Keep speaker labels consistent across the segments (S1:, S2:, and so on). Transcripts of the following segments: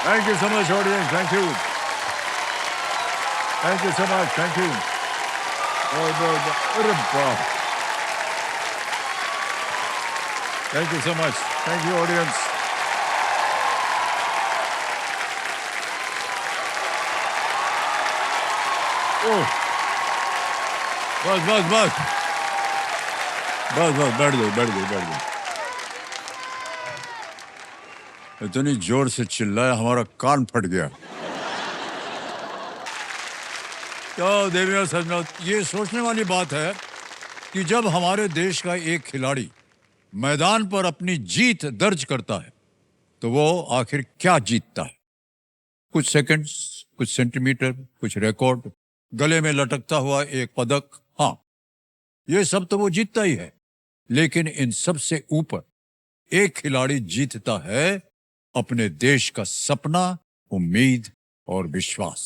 S1: Thank you so much, audience. Thank you. Thank you so much. Thank you. अरे वाह. Thank you so much. Thank you, audience. Oh. बस बस बस बस बस बैठ गई बैठ गई बैठ गई. इतनी जोर से चिल्लाया हमारा कान फट गया. तो देवी और सज्जनों, ये सोचने वाली बात है कि जब हमारे देश का एक खिलाड़ी मैदान पर अपनी जीत दर्ज करता है तो वो आखिर क्या जीतता है. कुछ सेकंड्स, कुछ सेंटीमीटर, कुछ रिकॉर्ड, गले में लटकता हुआ एक पदक. हाँ, ये सब तो वो जीतता ही है, लेकिन इन सब से ऊपर एक खिलाड़ी जीतता है अपने देश का सपना, उम्मीद और विश्वास.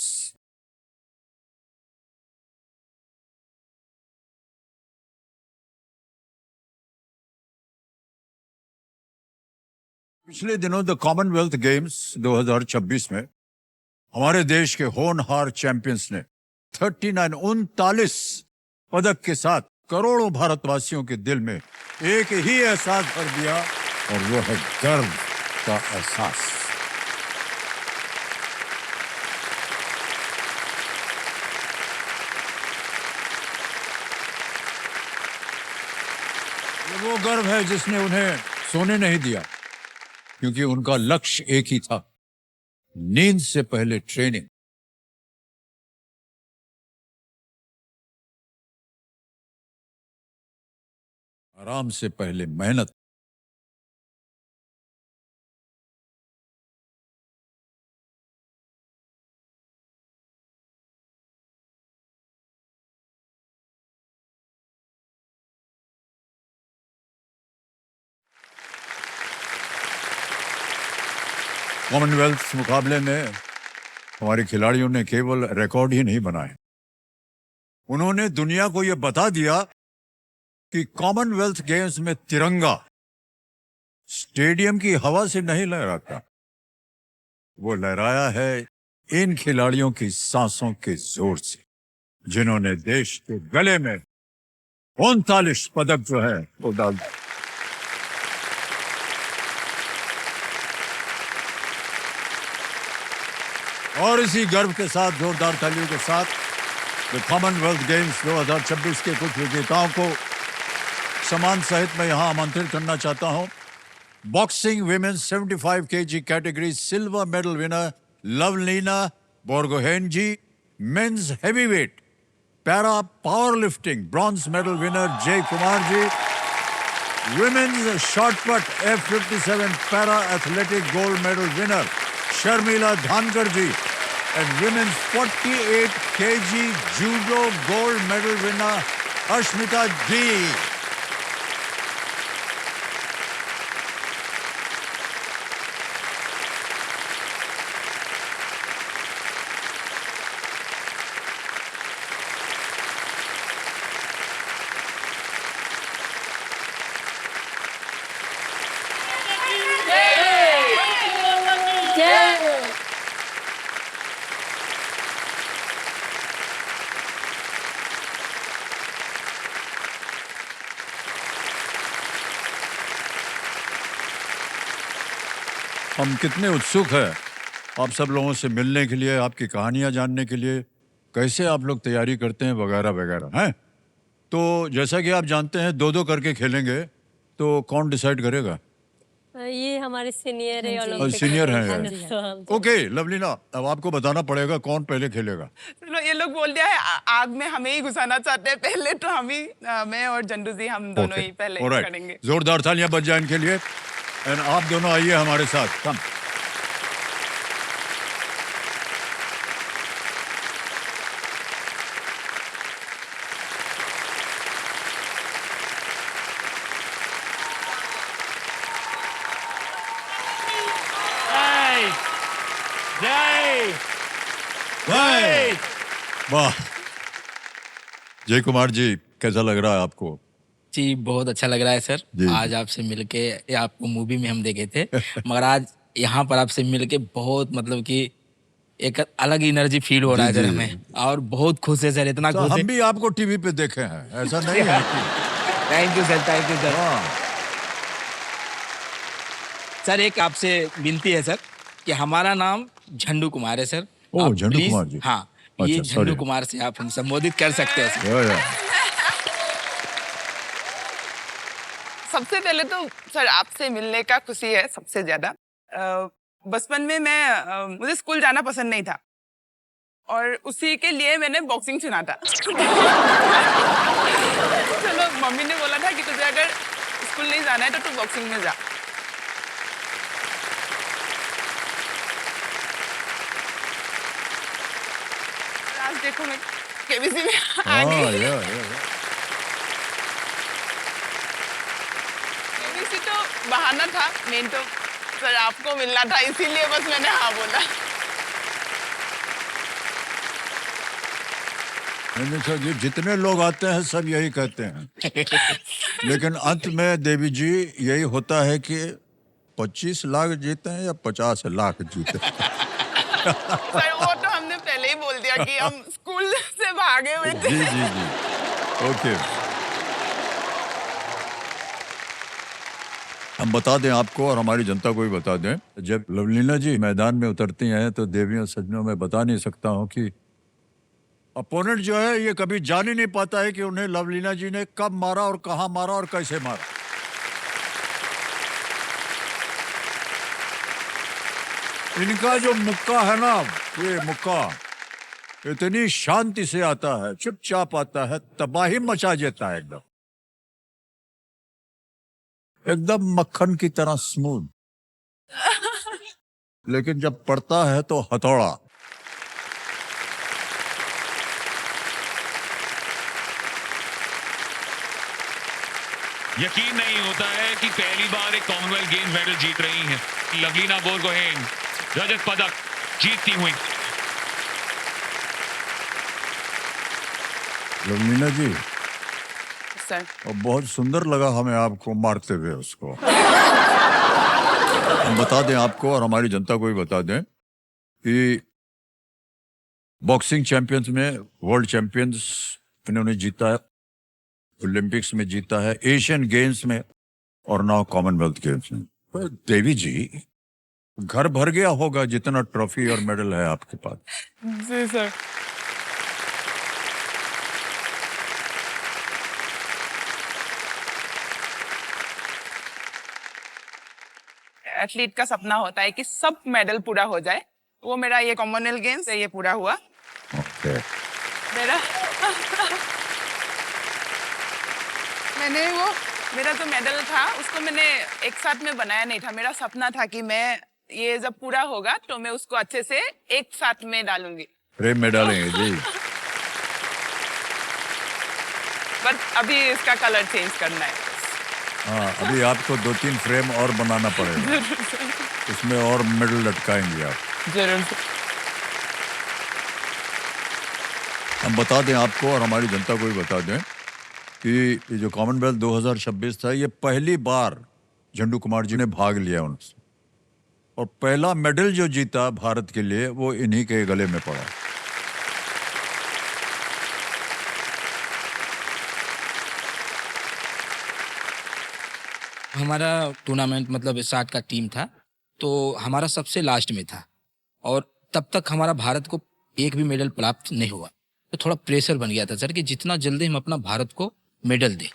S1: पिछले दिनों द कॉमनवेल्थ गेम्स 2026 में हमारे देश के होनहार चैंपियंस ने 39 पदक के साथ करोड़ों भारतवासियों के दिल में एक ही एहसास भर दिया, और वो है गर्व का एहसास. ये वो गर्व है जिसने उन्हें सोने नहीं दिया, क्योंकि उनका लक्ष्य एक ही था, नींद से पहले ट्रेनिंग. आराम से पहले मेहनत. कॉमनवेल्थ मुकाबले में हमारे खिलाड़ियों ने केवल रिकॉर्ड ही नहीं बनाए, उन्होंने दुनिया को यह बता दिया कि कॉमनवेल्थ गेम्स में तिरंगा स्टेडियम की हवा से नहीं लहराता, वो लहराया है इन खिलाड़ियों की सांसों के जोर से, जिन्होंने देश के गले में 39 पदक जो है वो डाल दिए. और इसी गर्व के साथ जोरदार तालियों के साथ द कॉमनवेल्थ गेम्स 2026 के कुछ विजेताओं को सम्मान सहित मैं यहां आमंत्रित करना चाहता हूं. Boxing women's 75 kg category silver medal winner Lovlina Borgohain ji. Men's heavyweight para power lifting bronze medal winner Jai Kumar ji. Women's shot put F57 para athletic gold medal winner Sharmila Dhankar ji. And women's 48 kg judo gold medal winner Ashmita G. हम कितने उत्सुक हैं आप सब लोगों से मिलने के लिए, आपकी कहानियां जानने के लिए, कैसे आप लोग तैयारी करते हैं वगैरह वगैरह हैं. तो जैसा कि आप जानते हैं 2-2 करके खेलेंगे, तो कौन डिसाइड करेगा?
S2: ये हमारे सीनियर है.
S1: सीनियर हैं. ओके लवलीना, अब आपको बताना पड़ेगा कौन पहले खेलेगा.
S3: चलो, ये लोग बोल दिया है आग में हमें ही घुसाना चाहते हैं पहले, तो हम ही, मैं और जंडू जी, हम दोनों ही पहले करेंगे.
S1: जोरदार तालियां बज जाए इनके लिए. एंड आप दोनों आइए हमारे साथ. कम. वाह. जय कुमार जी, कैसा लग रहा है आपको?
S4: जी बहुत अच्छा लग रहा है सर. आज आपसे मिलके, आपको मूवी में हम देखे थे मगर आज यहाँ पर आपसे मिलके बहुत मतलब कि एक अलग एनर्जी फील हो रहा है
S1: जी,
S4: सर
S1: जी।
S4: हमें, और बहुत खुश है सर, इतना
S1: तो
S4: खुश है।
S1: हम भी आपको टीवी पे देखे हैं, ऐसा नहीं है कि
S4: thank you sir, thank you sir.
S1: हाँ,
S4: सर एक आपसे विनती है सर कि हमारा नाम झंडू कुमार है सर,
S1: ओह,
S4: आप
S1: झंडू
S4: प्लीज,
S1: कुमार जी।
S4: हाँ, ये
S1: अच्छा,
S4: झंडू
S1: सॉरी।
S4: कुमार से आप हम संबोधित कर सकते हैं सर।
S1: या।
S3: सबसे पहले तो सर आपसे मिलने का खुशी है सबसे ज्यादा। बचपन में मुझे स्कूल जाना पसंद नहीं था और उसी के लिए मैंने बॉक्सिंग चुना था। चलो मम्मी ने बोला था कि तुझे अगर स्कूल नहीं जाना है तो तू बॉक्सिंग में जा। और आज देखो मैं केबीसी में आ
S1: हाँ,
S3: गई।
S1: या।
S3: केबीसी तो बहाना था, मेन तो सर आपको मिलना था, इसीलिए बस मैंने हाँ बोला।
S1: नहीं सर जी, जितने लोग आते हैं सब यही कहते हैं, लेकिन अंत में देवी जी यही होता है कि 25 लाख जीते हैं या 50 लाख जीते हैं।
S3: सर वो तो हमने पहले ही बोल दिया कि हम स्कूल से भागे हुए थे।
S1: जी जी जी, ओके। हम बता दें आपको और हमारी जनता को भी बता दें, जब लवलीना जी मैदान में उतरती हैं तो देवियों सज्जनों में बता नहीं सकता हूं कि अपोनेंट जो है ये कभी जान ही नहीं पाता है कि उन्हें लवलीना जी ने कब मारा और कहां मारा और कैसे मारा। इनका जो मुक्का है ना, ये मुक्का इतनी शांति से आता है, चुपचाप आता है, तबाही मचा देता है, एकदम एकदम मक्खन की तरह स्मूथ। लेकिन जब पड़ता है तो हथौड़ा।
S5: यकीन नहीं होता है कि पहली बार एक कॉमनवेल्थ गेम्स मेडल जीत रही हैं लवलीना बोरगोहेन, रजत पदक जीतती हुई।
S1: लवलीना जी,
S3: सर
S1: और बहुत सुंदर लगा हमें आपको मारते हुए उसको। हम बता दें आपको और हमारी जनता को भी बता दें कि बॉक्सिंग चैंपियंस में वर्ल्ड चैंपियंस इन्होंने जीता है, ओलंपिक्स में जीता है, एशियन गेम्स में और नाउ कॉमनवेल्थ गेम्स में। पर देवी जी, घर भर गया होगा जितना ट्रॉफी और मेडल है आपके पास।
S3: जी सर। एथलीट का सपना होता है कि सब मेडल पूरा हो जाए, वो मेरा ये कॉमनवेल्थ गेम्स है, ये पूरा हुआ।
S1: ओके।
S3: मेरा मैंने वो मेरा जो मेडल था उसको मैंने एक साथ में बनाया नहीं था। मेरा सपना था कि मैं ये जब पूरा होगा तो मैं उसको अच्छे से एक साथ में डालूंगी।
S1: फ्रेम में डालेंगे जी।
S3: बट अभी इसका कलर चेंज करना है।
S1: हाँ, अभी आपको 2-3 फ्रेम और बनाना पड़ेगा, उसमें और मेडल लटकाएंगे आप।
S3: जरूर।
S1: हम बता दें आपको और हमारी जनता को भी बता दें कि ये जो कॉमनवेल्थ 2026 था, ये पहली बार झंडू कुमार जी ने भाग लिया उनसे, और पहला मेडल जो जीता भारत के लिए वो इन्हीं के गले में पड़ा।
S4: हमारा टूर्नामेंट मतलब स्टार्ट का टीम था, तो हमारा सबसे लास्ट में था, और तब तक हमारा भारत को एक भी मेडल प्राप्त नहीं हुआ। तो थोड़ा प्रेशर बन गया था सर कि जितना जल्दी हम अपना भारत को मेडल दें।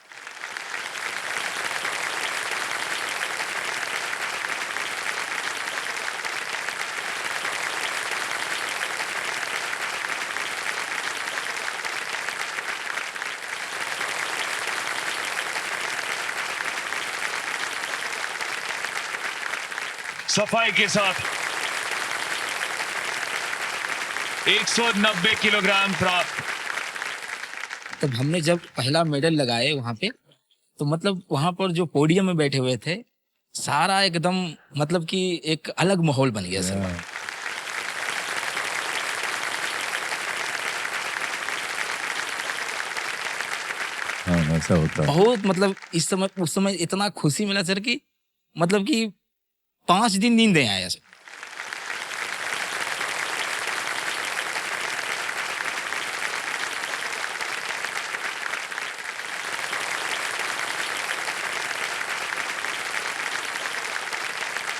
S5: सफाई के साथ 190 किलोग्राम प्राप्त।
S4: तब हमने जब पहला मेडल लगाए वहां पे, तो मतलब वहां पर जो पोडियम में बैठे हुए थे, सारा एकदम मतलब कि एक अलग माहौल बन गया सर।
S1: हाँ, ऐसा होता है।
S4: बहुत मतलब इस समय उस समय इतना खुशी मिला सर कि मतलब कि 5 दिन नींद नहीं आया सर।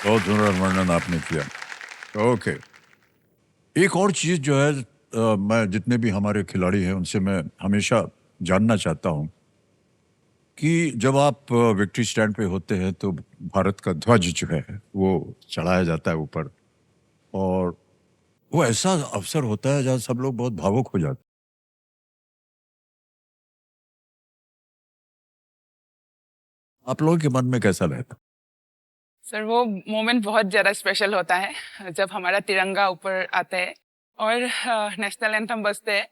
S1: बहुत सुंदर वर्णन आपने किया। ओके, एक और चीज जो है मैं जितने भी हमारे खिलाड़ी हैं उनसे मैं हमेशा जानना चाहता हूं कि जब आप विक्ट्री स्टैंड पे होते हैं तो भारत का ध्वज जो है वो चढ़ाया जाता है ऊपर, और वो ऐसा अवसर होता है जहाँ सब लोग बहुत भावुक हो जाते हैं। आप लोगों के मन में कैसा रहता?
S3: सर वो मोमेंट बहुत ज़्यादा स्पेशल होता है जब हमारा तिरंगा ऊपर आता है और नेशनल एंथम बजते हैं,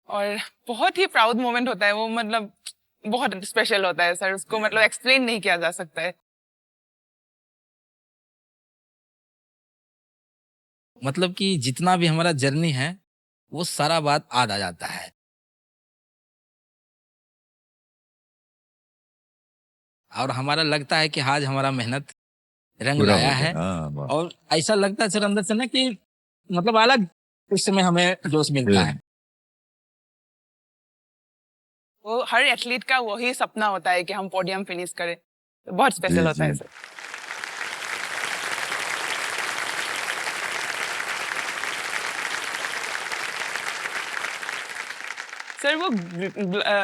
S3: और बहुत ही प्राउड मोमेंट होता है वो, मतलब बहुत स्पेशल होता है सर, उसको मतलब एक्सप्लेन नहीं किया जा सकता है।
S4: मतलब कि जितना भी हमारा जर्नी है वो सारा बात याद आ जाता है। और हमारा लगता है कि आज हमारा मेहनत रंग
S1: पूरा
S4: लाया
S1: हो गया।
S4: है,
S1: हाँ, वाह।
S4: और ऐसा लगता है सर अंदर से ना कि मतलब अलग उस समय हमें जोश मिलता है।
S3: वो हर एथलीट का वही सपना होता है कि हम पोडियम फिनिश करें, तो बहुत
S1: जी,
S3: स्पेशल होता है
S1: जी।
S3: सर। सर वो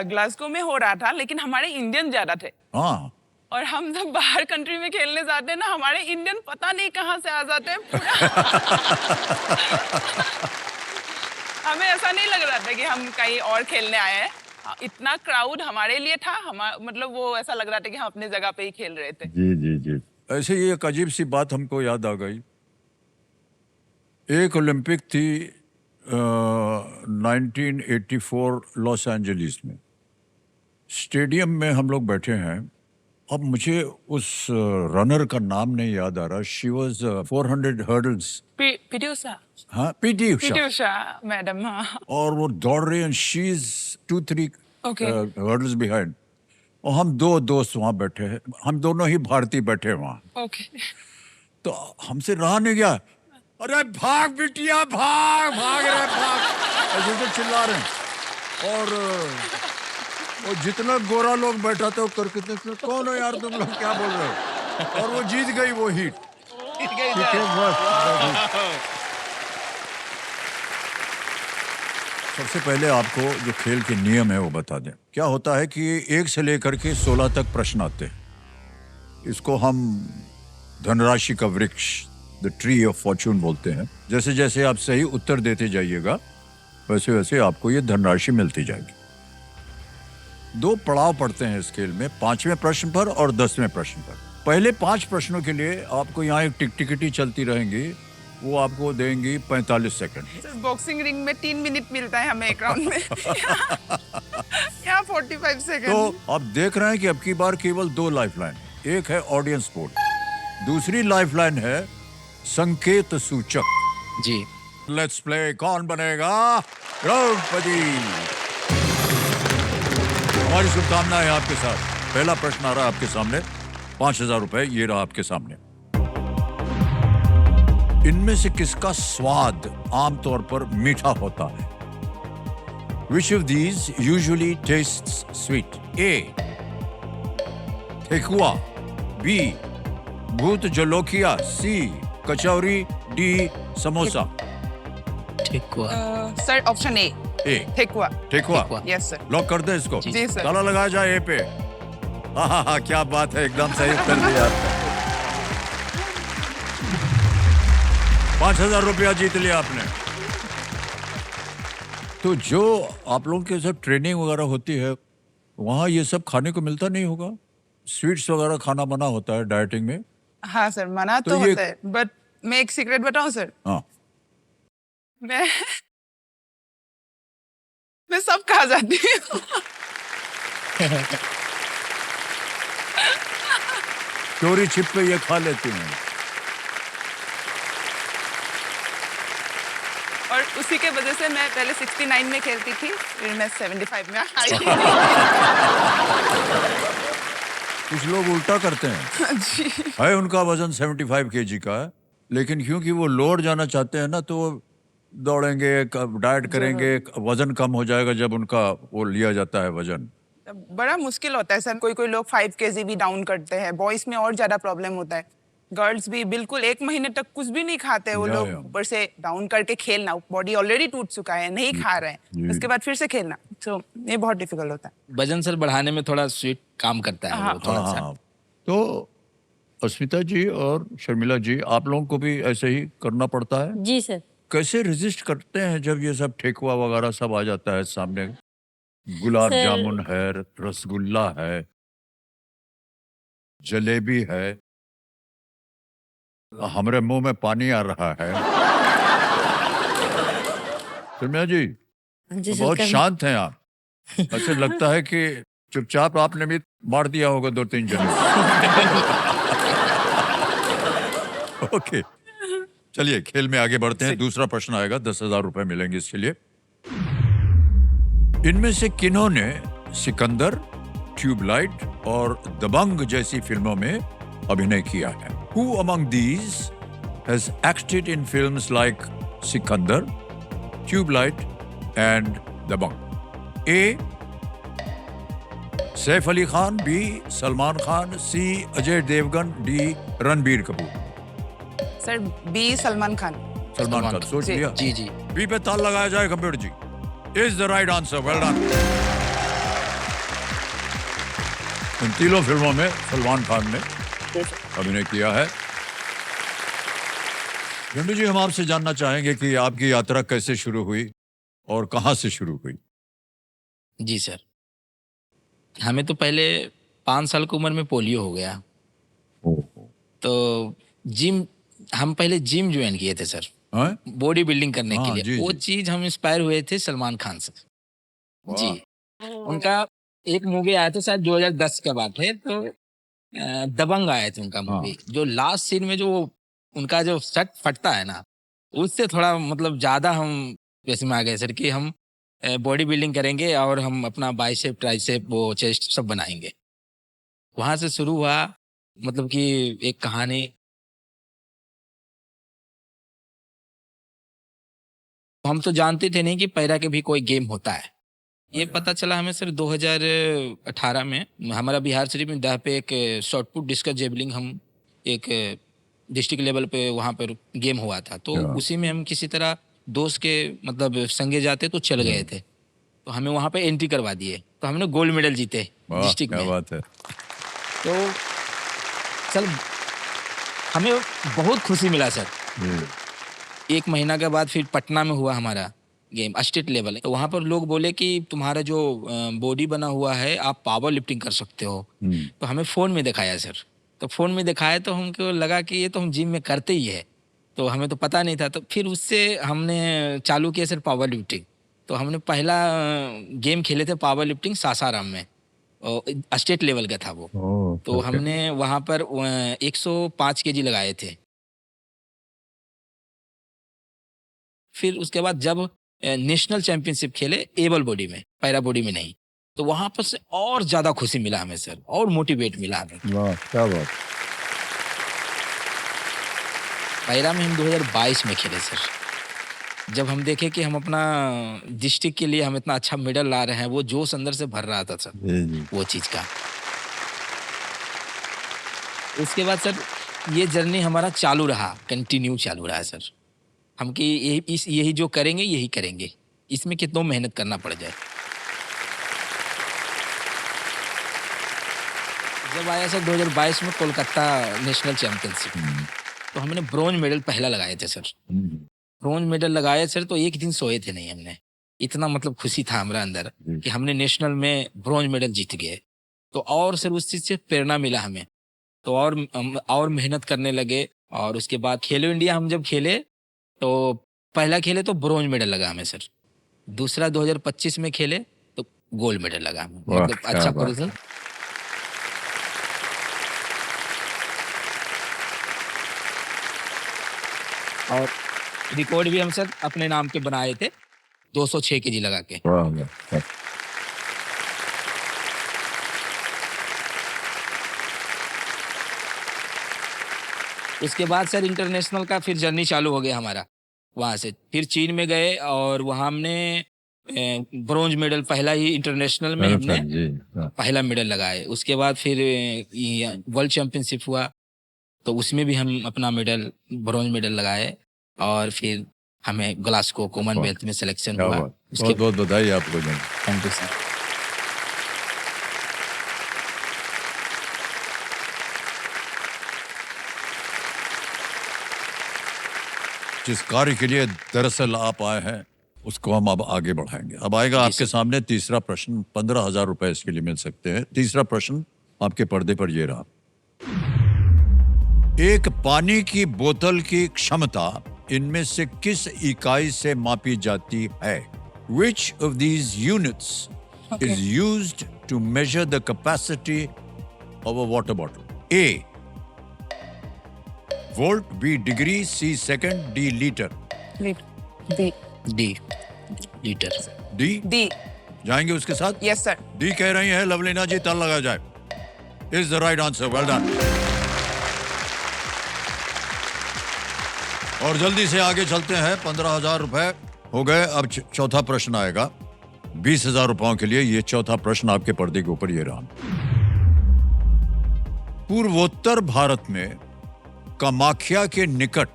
S3: ग्लासगो में हो रहा था, लेकिन हमारे इंडियन ज्यादा थे,
S1: हाँ,
S3: और हम जब बाहर कंट्री में खेलने जाते हैं ना, हमारे इंडियन पता नहीं कहाँ से आ जाते हैं पूरा। हमें ऐसा नहीं लग रहा था कि हम कहीं और खेलने आए हैं, इतना क्राउड हमारे लिए था, मतलब वो ऐसा लग रहा था कि हम अपने जगह पे ही खेल रहे थे।
S1: जी जी जी। ऐसे ही एक अजीब सी बात हमको याद आ गई। एक ओलंपिक थी 1984 लॉस एंजलिस में। स्टेडियम में हम लोग बैठे हैं, अब मुझे उस रनर का नाम नहीं याद आ रहा। She was 400 hurdles.
S3: PT Usha.
S1: हाँ, PT
S3: PT
S1: Usha.
S3: Usha madam. हाँ।
S1: और वो दौड़ रही हैं, she is 2-3
S3: okay.
S1: Hurdles behind, और हम दो दोस्त वहां बैठे हैं, हम दोनों ही भारतीय बैठे हैं वहां।
S3: ओके।
S1: तो हमसे रहा नहीं गया, अरे भाग बिटिया भाग, भाग रहे भाग, ऐसे तो चिल्ला रहे हैं। और जितना गोरा लोग बैठा था वो करके थे, कौन हो यार तुम लोग, क्या बोल रहे हो? और वो जीत गई वो हीट। ठीक है, बस। सबसे पहले आपको जो खेल के नियम है वो बता दें। क्या होता है कि 1 से लेकर के 16 तक प्रश्न आते हैं। इसको हम धनराशि का वृक्ष, द ट्री ऑफ फॉर्चून बोलते हैं। जैसे जैसे आप सही उत्तर देते जाइएगा वैसे वैसे आपको ये धनराशि मिलती जाएगी। 2 पड़ाव पड़ते हैं इस खेल में, 5वें प्रश्न पर और 10वें प्रश्न पर। पहले 5 प्रश्नों के लिए आपको यहाँ एक टिकटिकिटी चलती रहेंगी, वो आपको देंगी 45 सेकंड।
S3: बॉक्सिंग रिंग में 3 मिनट मिलता है हमें एक राउंड में। यहाँ 45 सेकंड।
S1: तो आप देख रहे हैं कि अब की बार केवल 2 लाइफलाइन, एक है ऑडियंस पोल, दूसरी लाइफलाइन है संकेत सूचक।
S4: जी।
S1: Let's play. कौन बनेगा द्रौपदी? हमारी शुभकामनाएं आपके साथ। पहला प्रश्न आ रहा है आपके सामने, 5,000 रुपए ये रहा आपके सामने। इनमें से किसका स्वाद आमतौर पर मीठा होता है? Which of these usually tastes sweet? A. Thekua, B. भूत जलोकिया, C. Kachori, D. Samosa.
S4: Thekua.
S3: Sir option A,
S1: A.
S3: Thekua.
S1: Thekua.
S4: Thekua.
S3: Yes sir.
S1: Lock कर दे इसको।
S3: जी सर।
S1: ताला लगाया जाए ए पे। हाँ, क्या बात है, एकदम सही उत्तर दिया। 5,000 रुपया जीत लिया आपने। तो जो आप लोगों के सब ट्रेनिंग वगैरह होती है वहाँ ये सब खाने को मिलता नहीं होगा? स्वीट्स वगैरह खाना मना होता है डाइटिंग में?
S3: हाँ सर, मना
S1: तो
S3: तो
S1: ये-
S3: होता है, बट मैं एक सीक्रेट बताऊं सर?
S1: हाँ,
S3: मैं सब खा जाती हूँ।
S1: चोरी छिप पे ये खा लेती हैं।
S3: और उसी के वजह से मैं पहले 69 में खेलती थी, फिर मैं 75 में आई।
S1: कुछ लोग उल्टा करते हैं।
S3: जी
S1: है उनका वजन 75 केजी का है, लेकिन क्योंकि वो लोअर जाना चाहते हैं ना, तो वो दौड़ेंगे, डाइट करेंगे, वजन कम हो जाएगा जब उनका वो लिया जाता है वजन।
S3: बड़ा मुश्किल होता है सर। कोई कोई लोग 5 केजी भी डाउन करते हैं। बॉयज में और ज्यादा प्रॉब्लम होता है। गर्ल्स भी बिल्कुल 1 महीने तक कुछ भी नहीं खाते, वो
S1: या,
S3: लोग
S1: या।
S3: ऊपर से डाउन करके खेलना, बॉडी ऑलरेडी टूट चुका है, नहीं खा रहे हैं, उसके बाद फिर से खेलना, तो ये बहुत डिफिकल्ट होता है।
S4: वजन सर बढ़ाने में थोड़ा स्वीट काम करता है
S3: हाँ।
S4: वो थोड़ा सा।
S1: हाँ, तो अस्मिता जी और शर्मिला जी, आप लोगों को भी ऐसे ही करना पड़ता है?
S2: जी सर।
S1: कैसे रेजिस्ट करते हैं जब ये सब ठेकुआ वगैरह सब आ जाता है सामने? गुलाब
S2: सर-
S1: जामुन है, रसगुल्ला है, जलेबी है, हमारे मुंह में पानी आ रहा है। शर्मिला जी,
S2: जी सर,
S1: बहुत
S2: कभी-
S1: शांत हैं आप। ऐसे लगता है कि चुपचाप आपने भी मार दिया होगा 2-3 जने। ओके, चलिए खेल में आगे बढ़ते हैं। दूसरा प्रश्न आएगा, 10,000 रुपए मिलेंगे इसके लिए। इनमें से किन्होंने सिकंदर, ट्यूबलाइट और दबंग जैसी फिल्मों में अभिनय किया है? Who among these has acted in films like Sikandar, Tubelight and Dabang? A. Saif Ali Khan, B. Salman Khan, C. Ajay Devgan, D. Ranbir Kapoor.
S3: Sir B Salman Khan.
S1: Salman Khan सोच
S3: जी,
S1: लिया?
S4: जी जी।
S1: बी पे ताल लगाया जाए computer ji. Is the right answer, well done. इन तीनों फिल्मों में सलमान खान ने अभिनय किया है। झंडू जी, हम आपसे जानना चाहेंगे कि आपकी यात्रा कैसे शुरू हुई और कहाँ से शुरू हुई?
S4: जी सर, हमें तो पहले 5 साल की उम्र में पोलियो हो गया, तो हम पहले जिम ज्वाइन किए थे सर,
S1: हैं?
S4: बॉडी बिल्डिंग करने
S1: हाँ,
S4: के लिए।
S1: जी,
S4: वो
S1: जी।
S4: चीज हम इंस्पायर हुए थे सलमान खान से। जी, उनका एक मूवी आया था शायद 2010 के बाद है, तो दबंग आए थे उनका मूवी। जो लास्ट सीन में जो उनका जो शर्ट फटता है ना, उससे थोड़ा मतलब ज्यादा हम इसमें आ गए सर कि हम बॉडी बिल्डिंग करेंगे और हम अपना बाइसेप, ट्राइसेप, वो चेस्ट सब बनाएंगे। वहां से शुरू हुआ, मतलब कि एक कहानी। हम तो जानते थे नहीं कि पैरा के भी कोई गेम होता है। ये पता चला हमें सर 2018 में। हमारा बिहार शरीफ में दह पे एक शॉर्टपुट डिस्कस जेवलिंग, हम एक डिस्ट्रिक्ट लेवल पे वहाँ पर गेम हुआ था, तो उसी में हम किसी तरह दोस्त के मतलब संगे जाते तो चल गए थे, तो हमें वहाँ पे एंट्री करवा दिए, तो हमने गोल्ड मेडल जीते
S1: वाह,
S4: डिस्ट्रिक्ट
S1: क्या
S4: में।
S1: बात है।
S4: तो सर हमें बहुत खुशी मिला सर। 1 महीना के बाद फिर पटना में हुआ हमारा गेम, स्टेट लेवल। तो वहाँ पर लोग बोले कि तुम्हारा जो बॉडी बना हुआ है, आप पावर लिफ्टिंग कर सकते हो। तो हमें फ़ोन में दिखाया सर, तो फ़ोन में दिखाया तो हमको लगा कि ये तो हम जिम में करते ही है, तो हमें तो पता नहीं था। तो फिर उससे हमने चालू किया सर पावर लिफ्टिंग। तो हमने पहला गेम खेले थे पावर लिफ्टिंग सासाराम में, और स्टेट लेवल का था वो। तो हमने वहाँ पर 105 केजी लगाए थे। फिर उसके बाद जब नेशनल चैंपियनशिप खेले एबल बॉडी में, पैरा बॉडी में नहीं, तो वहां पर से और ज्यादा खुशी मिला हमें सर, और मोटिवेट मिला हमें।
S1: वाह, क्या बात।
S4: पैरा में हम 2022 में खेले सर। जब हम देखे कि हम अपना डिस्ट्रिक्ट के लिए हम इतना अच्छा मेडल ला रहे हैं, वो जोश अंदर से भर रहा था सर वो चीज का। उसके बाद सर ये जर्नी हमारा चालू रहा, कंटिन्यू चालू रहा सर। हम कि यही जो करेंगे यही करेंगे, इसमें कितना मेहनत करना पड़ जाए। जब आया सर 2022 में कोलकाता नेशनल चैंपियनशिप, तो हमने ब्रॉन्ज मेडल पहला लगाए थे सर। ब्रॉन्ज मेडल लगाए सर, तो एक दिन सोए थे नहीं हमने, इतना मतलब खुशी था हमारा अंदर कि हमने नेशनल में ब्रॉन्ज मेडल जीत गए। तो और सर उस चीज से प्रेरणा मिला हमें, तो और मेहनत करने लगे। और उसके बाद खेलो इंडिया हम जब खेले, तो पहला खेले तो ब्रॉन्ज मेडल लगा हमें सर। दूसरा 2025 में खेले तो गोल्ड मेडल लगा हमें, मतलब अच्छा पोजीशन। और रिकॉर्ड भी हम सर अपने नाम के बनाए थे, 206 केजी लगा के। उसके बाद सर इंटरनेशनल का फिर जर्नी चालू हो गया हमारा। वहाँ से फिर चीन में गए और वहाँ हमने ब्रॉन्ज मेडल, पहला ही इंटरनेशनल में हमने
S1: जी हाँ।
S4: पहला मेडल लगाए। उसके बाद फिर वर्ल्ड चैंपियनशिप हुआ, तो उसमें भी हम अपना मेडल, ब्रॉन्ज मेडल लगाए। और फिर हमें ग्लासगो कॉमनवेल्थ में सिलेक्शन
S1: क्या
S4: हुआ।
S1: बात,
S4: उसके
S1: बहुत बहुत बधाई आपको जन।
S4: Thank you sir.
S1: जिस कार्य के लिए दरअसल आप आए हैं उसको हम अब आगे बढ़ाएंगे। अब आएगा आपके सामने तीसरा प्रश्न। 15,000 रुपए इसके लिए मिल सकते हैं। तीसरा प्रश्न आपके पर्दे पर ये रहा। एक पानी की बोतल की क्षमता इनमें से किस इकाई से मापी जाती है? Which of these units is used to measure the capacity of a water bottle? A. Volt, B. Degree, C. Second, D. Liter.
S3: D
S4: D, litre.
S1: D.
S3: D
S1: जाएंगे उसके साथ?
S3: Yes sir.
S1: डी कह रही है लवलीना जी, ताल लगा जाए। Is the right answer. Well done. और जल्दी से आगे चलते हैं। 15,000 रुपए हो गए। अब चौथा प्रश्न आएगा 20,000 रुपयों के लिए। ये चौथा प्रश्न आपके पर्दे के ऊपर ये रहा। पूर्वोत्तर भारत में कामाख्या के निकट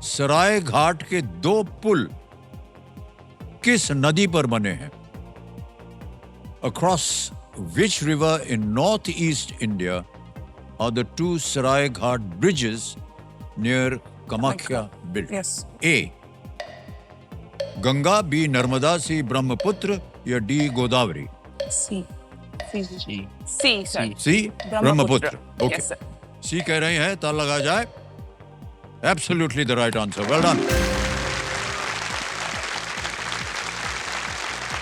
S1: सराय घाट के 2 पुल किस नदी पर बने हैं? Across which river in northeast India are the 2 Sarai Ghat bridges near Kamakhya built?
S3: Yes
S1: A. Ganga, B. Narmada, C. Brahmaputra या D. Godavari?
S3: C C
S4: ji,
S3: C sir.
S1: C. Brahmaputra. Okay,
S3: yes sir.
S1: C कह रही हैं, ताल लगा जाए। Absolutely the right answer. Well done.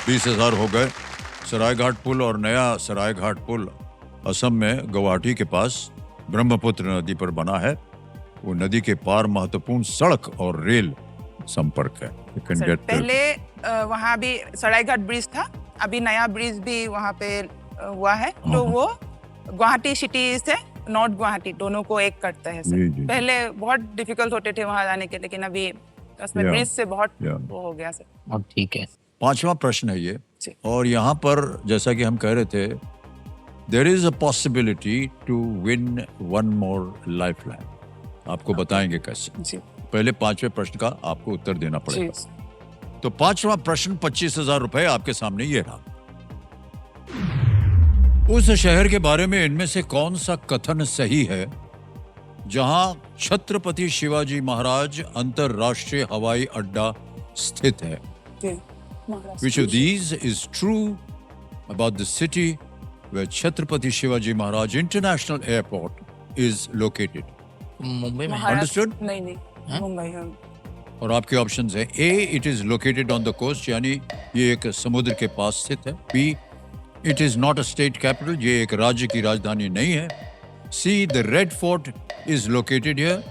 S1: 20,000 हो गए। सरायघाट पुल और नया सरायघाट पुल असम में गुवाहाटी के पास ब्रह्मपुत्र नदी पर बना है। वो नदी के पार महत्वपूर्ण सड़क और रेल संपर्क है। You can
S3: सर,
S1: get
S3: पहले वहाँ भी सरायघाट ब्रिज था, अभी नया ब्रिज भी वहाँ पे हुआ है। तो वो गुवाहाटी सिटी से नॉर्थ गुवाहाटी दोनों को एक करता है
S1: जी,
S3: सर।
S1: जी।
S3: पहले बहुत डिफिकल्ट होते थे वहाँ जाने के, लेकिन अभी उसमें
S1: Yeah.
S3: ब्रिज से बहुत
S1: Yeah.
S3: वो हो गया सर।
S4: अब ठीक है।
S1: 5वां प्रश्न है ये।
S3: जी।
S1: और यहाँ पर जैसा कि हम कह रहे थे, there is a possibility to win 1 more lifeline. आपको बताएंगे कैसे।
S3: जी
S1: पहले 5वें प्रश्न का आपको उत्तर देना
S3: जी
S1: पड़ेगा। तो 5वां प्रश्न 25,000 रुपए आपके सामने ये रहा। उस शहर के बारे में इनमें से कौन सा कथन सही है जहां छत्रपति शिवाजी महाराज अंतरराष्ट्रीय हवाई अड्डा स्थित है?
S3: जी
S1: Which of these is true about the city where Chhatrapati Shivaji Maharaj International Airport is located?
S4: Mumbai में है।
S3: महाराष्ट्र
S1: Understood?
S3: नहीं नहीं मुंबई हाँ।
S1: और आपके ऑप्शंस हैं। A. It is located on the coast, यानी ये एक समुद्र के पास स्थित है। B. It is not a state capital, ये एक राज्य की राजधानी नहीं है। C. The Red Fort is located here,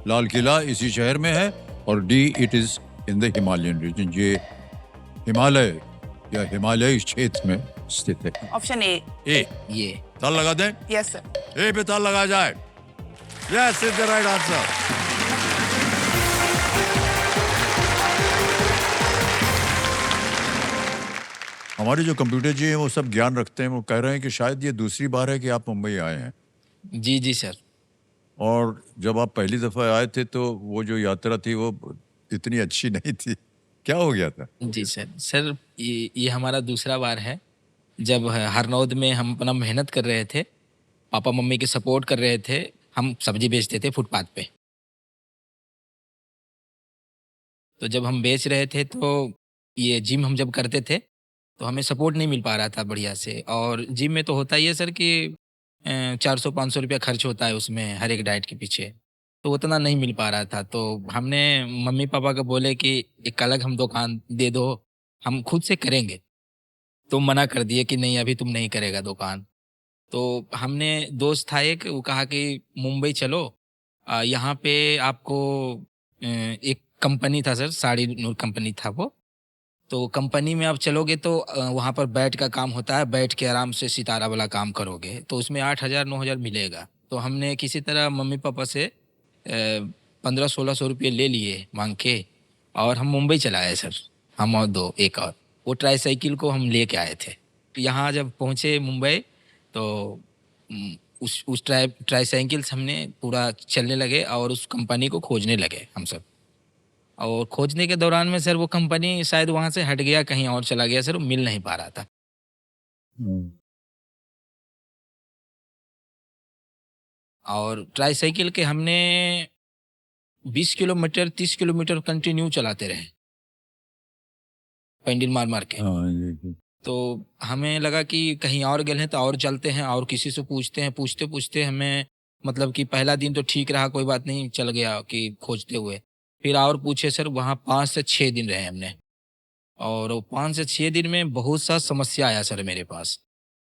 S1: Lal Qila इसी शहर में है। और D. It is in the Himalayan region, ये हिमालय या हिमालयी क्षेत्र में स्थित है।
S3: Option A.
S1: ए।
S4: ये
S1: ताल लगा दें।
S3: Yes sir.
S1: ए पे ताल लगा जाए। Yes is the right answer. हमारे जो कंप्यूटर जी हैं वो सब ज्ञान रखते हैं। वो कह रहे हैं कि शायद ये दूसरी बार है कि आप मुंबई आए हैं।
S4: जी जी सर।
S1: और जब आप पहली दफा आए थे तो वो जो यात्रा थी वो इतनी अच्छी नहीं थी। क्या हो गया था?
S4: जी सर ये हमारा दूसरा बार है। जब हरनौद में हम अपना मेहनत कर रहे थे, पापा मम्मी के सपोर्ट कर रहे थे, हम सब्जी बेचते थे फुटपाथ पे। तो जब हम बेच रहे थे तो ये जिम हम जब करते थे तो हमें सपोर्ट नहीं मिल पा रहा था बढ़िया से। और जिम में तो होता ही है सर कि 400-500 रुपया खर्च होता है उसमें हर एक डाइट के पीछे, तो उतना नहीं मिल पा रहा था। तो हमने मम्मी पापा को बोले कि एक अलग हम दुकान दे दो, हम खुद से करेंगे। तो मना कर दिए कि नहीं अभी तुम नहीं करेगा दुकान। तो हमने दोस्त था एक, वो कहा कि मुंबई चलो, यहाँ पे आपको एक कंपनी था सर, साड़ी नूर कंपनी था वो। तो कंपनी में आप चलोगे तो वहाँ पर बैठ का काम होता है, बैठ के आराम से सितारा वाला काम करोगे तो उसमें 8,000-9,000 मिलेगा। तो हमने किसी तरह मम्मी पापा से 1500-1600 रुपये ले लिए मांग के, और हम मुंबई चला आए सर, हम और एक और। वो ट्राईसाइकिल को हम लेके आए थे। यहाँ जब पहुँचे मुंबई तो उस ट्राईसाइकिल से हमने पूरा चलने लगे और उस कंपनी को खोजने लगे हम सब। और खोजने के दौरान में सर वो कंपनी शायद वहाँ से हट गया, कहीं और चला गया सर, वो मिल नहीं पा रहा था। और ट्राईसाइकिल के हमने 20 किलोमीटर 30 किलोमीटर कंटिन्यू चलाते रहे, पेंडिल मार मार के। तो हमें लगा कि कहीं और गए हैं तो और चलते हैं और किसी से पूछते हैं। पूछते पूछते हमें मतलब कि पहला दिन तो ठीक रहा, कोई बात नहीं, चल गया कि खोजते हुए। फिर और पूछे सर, वहाँ 5 से 6 दिन रहे हमने। और वो 5 से 6 दिन में बहुत सा समस्या आया सर मेरे पास।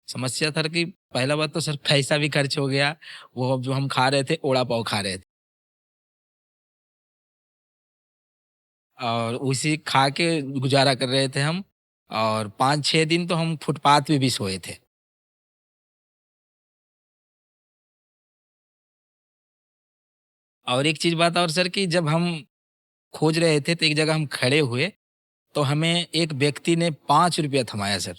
S4: समस्या था कि पहला बात तो सर पैसा भी खर्च हो गया। वो जो हम खा रहे थे, ओड़ा पाव खा रहे थे, और उसी खा के गुजारा कर रहे थे हम। और 5-6 दिन तो हम फुटपाथ पे भी सोए थे। और एक चीज बात और सर, कि जब हम खोज रहे थे तो एक जगह हम खड़े हुए तो हमें एक व्यक्ति ने 5 रुपया थमाया सर।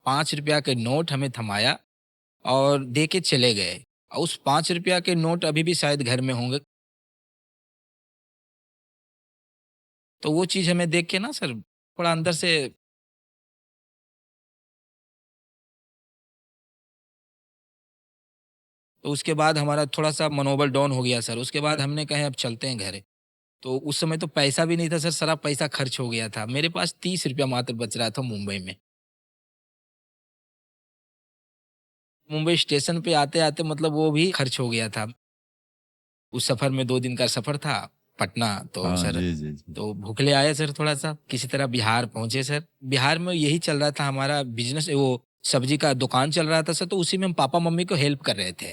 S4: 5 रुपया के नोट हमें थमाया और दे के चले गए। और उस 5 रुपया के नोट अभी भी शायद घर में होंगे। तो वो चीज़ हमें देख के ना सर थोड़ा अंदर से तो उसके बाद हमारा थोड़ा-सा मनोबल डाउन हो गया सर। उसके बाद हमने कहा अब चलते हैं घर। तो उस समय तो पैसा भी नहीं था सर, सारा पैसा खर्च हो गया था। मेरे पास 30 रुपया मात्र बच रहा था मुंबई में। मुंबई स्टेशन पे आते-आते मतलब वो भी खर्च हो गया था। उस सफ़र में 2 दिन का सफ़र था पटना, तो सर तो भूखले आए सर थोड़ा-सा, किसी तरह बिहार पहुँचे सर। बिहार में यही चल रहा था हमारा बिज़नेस, वो सब्जी का दुकान चल रहा था सर, तो उसी में हम पापा-मम्मी को हेल्प कर रहे थे।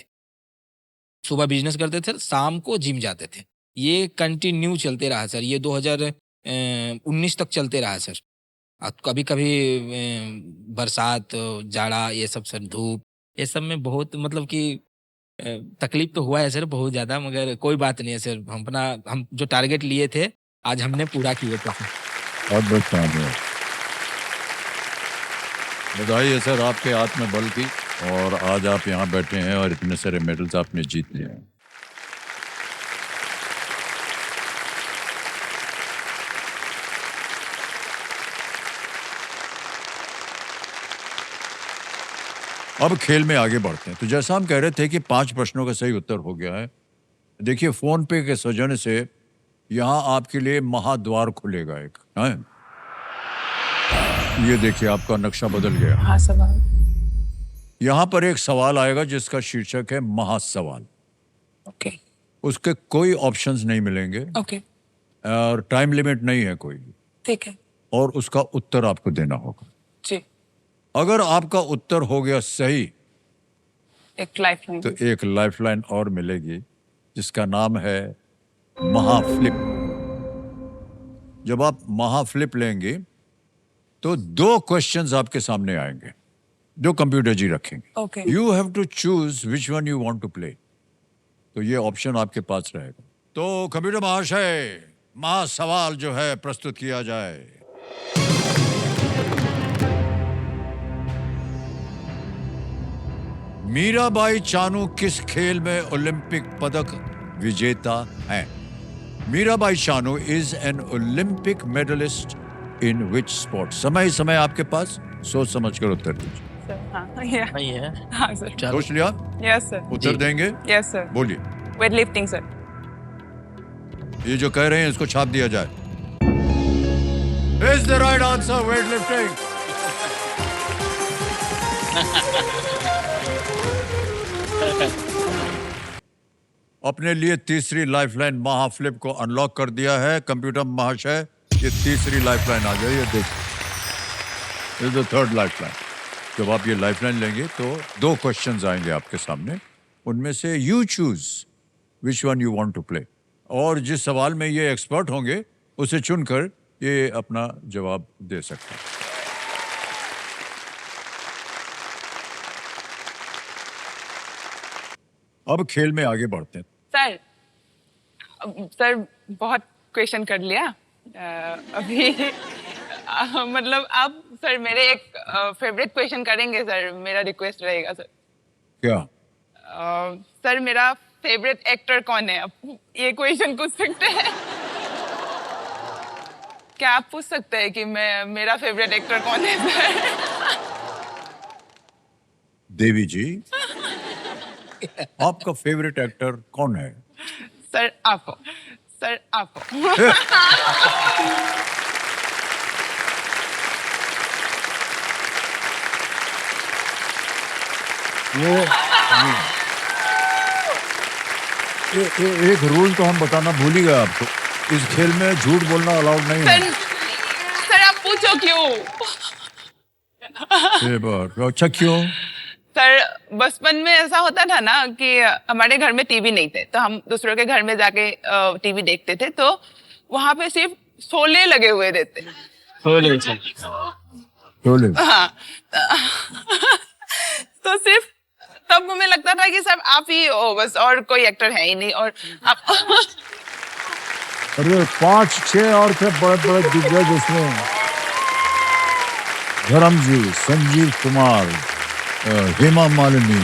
S4: सुबह बिज़नेस करते थे, शाम को जिम जाते थे। ये कंटिन्यू चलते रहा सर, ये 2019 तक चलते रहा सर। कभी-कभी बरसात, जाड़ा, ये सब सर, धूप, ये सब में बहुत मतलब कि तकलीफ तो हुआ है सर बहुत ज़्यादा, मगर कोई बात नहीं है सर। हम जो टारगेट लिए थे आज हमने पूरा किए थे।
S1: बहुत बहुत कामयाब। बधाई है सर आपके आत्मबल की, और आज आप यहाँ बैठे हैं और इतने सारे मेडल्स आपने जीत लिए हैं। अब खेल में आगे बढ़ते हैं। तो जैसा हम कह रहे थे कि 5 प्रश्नों का सही उत्तर हो गया है। देखिए, फोन पे के सौजन्य से यहाँ आपके लिए महाद्वार खुलेगा एक। ये देखिए, आपका नक्शा बदल गया।
S3: हाँ सवाल।
S1: यहाँ पर एक सवाल आएगा जिसका शीर्षक है महासवाल।
S3: ओके
S1: उसके कोई ऑप्शंस नहीं मिलेंगे
S3: ओके
S1: और टाइम लिमिट नहीं है कोई,
S3: ठीक है
S1: और उसका उत्तर आपको देना होगा।
S3: जी।
S1: अगर आपका उत्तर हो गया सही
S3: एक लाइफलाइन।
S1: तो एक लाइफलाइन और मिलेगी जिसका नाम है महाफ्लिप। जब आप महाफ्लिप लेंगे तो 2 क्वेश्चंस आपके सामने आएंगे जो कंप्यूटर जी रखेंगे।
S3: Okay
S1: you have to choose which one you want to play. तो ये ऑप्शन आपके पास रहेगा। तो कंप्यूटर महाशय, महासवाल जो है प्रस्तुत किया जाए। मीराबाई चानू किस खेल में ओलंपिक पदक विजेता हैं? Mirabai Chanu is an olympic medallist in which sport? समय आपके पास, सोच समझ कर उत्तर दीजिए।
S3: हाँ सर।
S1: सोच लिया?
S3: Yes sir.
S1: उत्तर देंगे?
S3: Yes sir.
S1: बोलिए।
S3: Weight lifting sir.
S1: ये जो कह रहे हैं इसको छाप दिया जाए। Is the right answer weightlifting? अपने लिए तीसरी लाइफलाइन महाफ्लिप को अनलॉक कर दिया है कंप्यूटर महाशय। ये तीसरी लाइफलाइन आ गई है, देखिए। This is the third lifeline. जब आप ये लाइफलाइन लेंगे तो 2 क्वेश्चंस आएंगे आपके सामने, उनमें से you choose which one you want to play, और जिस सवाल में ये एक्सपर्ट होंगे उसे चुनकर ये अपना जवाब दे सकते हैं। अब खेल में आगे बढ़ते हैं।
S3: सर बहुत क्वेश्चन कर लिया अभी मतलब आप सर मेरे एक फेवरेट क्वेश्चन करेंगे सर, मेरा रिक्वेस्ट रहेगा सर।
S1: क्या?
S3: सर मेरा फेवरेट एक्टर कौन है? आप ये क्वेश्चन पूछ सकते हैं? क्या आप पूछ सकते हैं कि मेरा फेवरेट एक्टर कौन है सर?
S1: देवी जी, आपका फेवरेट एक्टर कौन है?
S3: सर आपको, सर आपको।
S1: एक रूल तो हम बताना भूल ही गए आपको, इस खेल में झूठ बोलना अलाउड नहीं है।
S3: सर आप पूछो क्यों?
S1: ये बात अच्छा क्यों?
S3: सर बचपन में ऐसा होता था ना कि हमारे घर में टीवी नहीं थे, तो हम दूसरों के घर में जाके टीवी देखते थे, तो वहां पे सिर्फ शोले लगे हुए रहते।
S1: शोले।
S3: हाँ। तो सिर्फ तब हमें लगता था कि सब आप ही हो बस, और कोई एक्टर है ही नहीं। और आप
S1: अरे 5-6 और थे बड़े बड़े दिग्गज उसमें, धर्म जी, संजीव कुमार, हेमा मालिनी।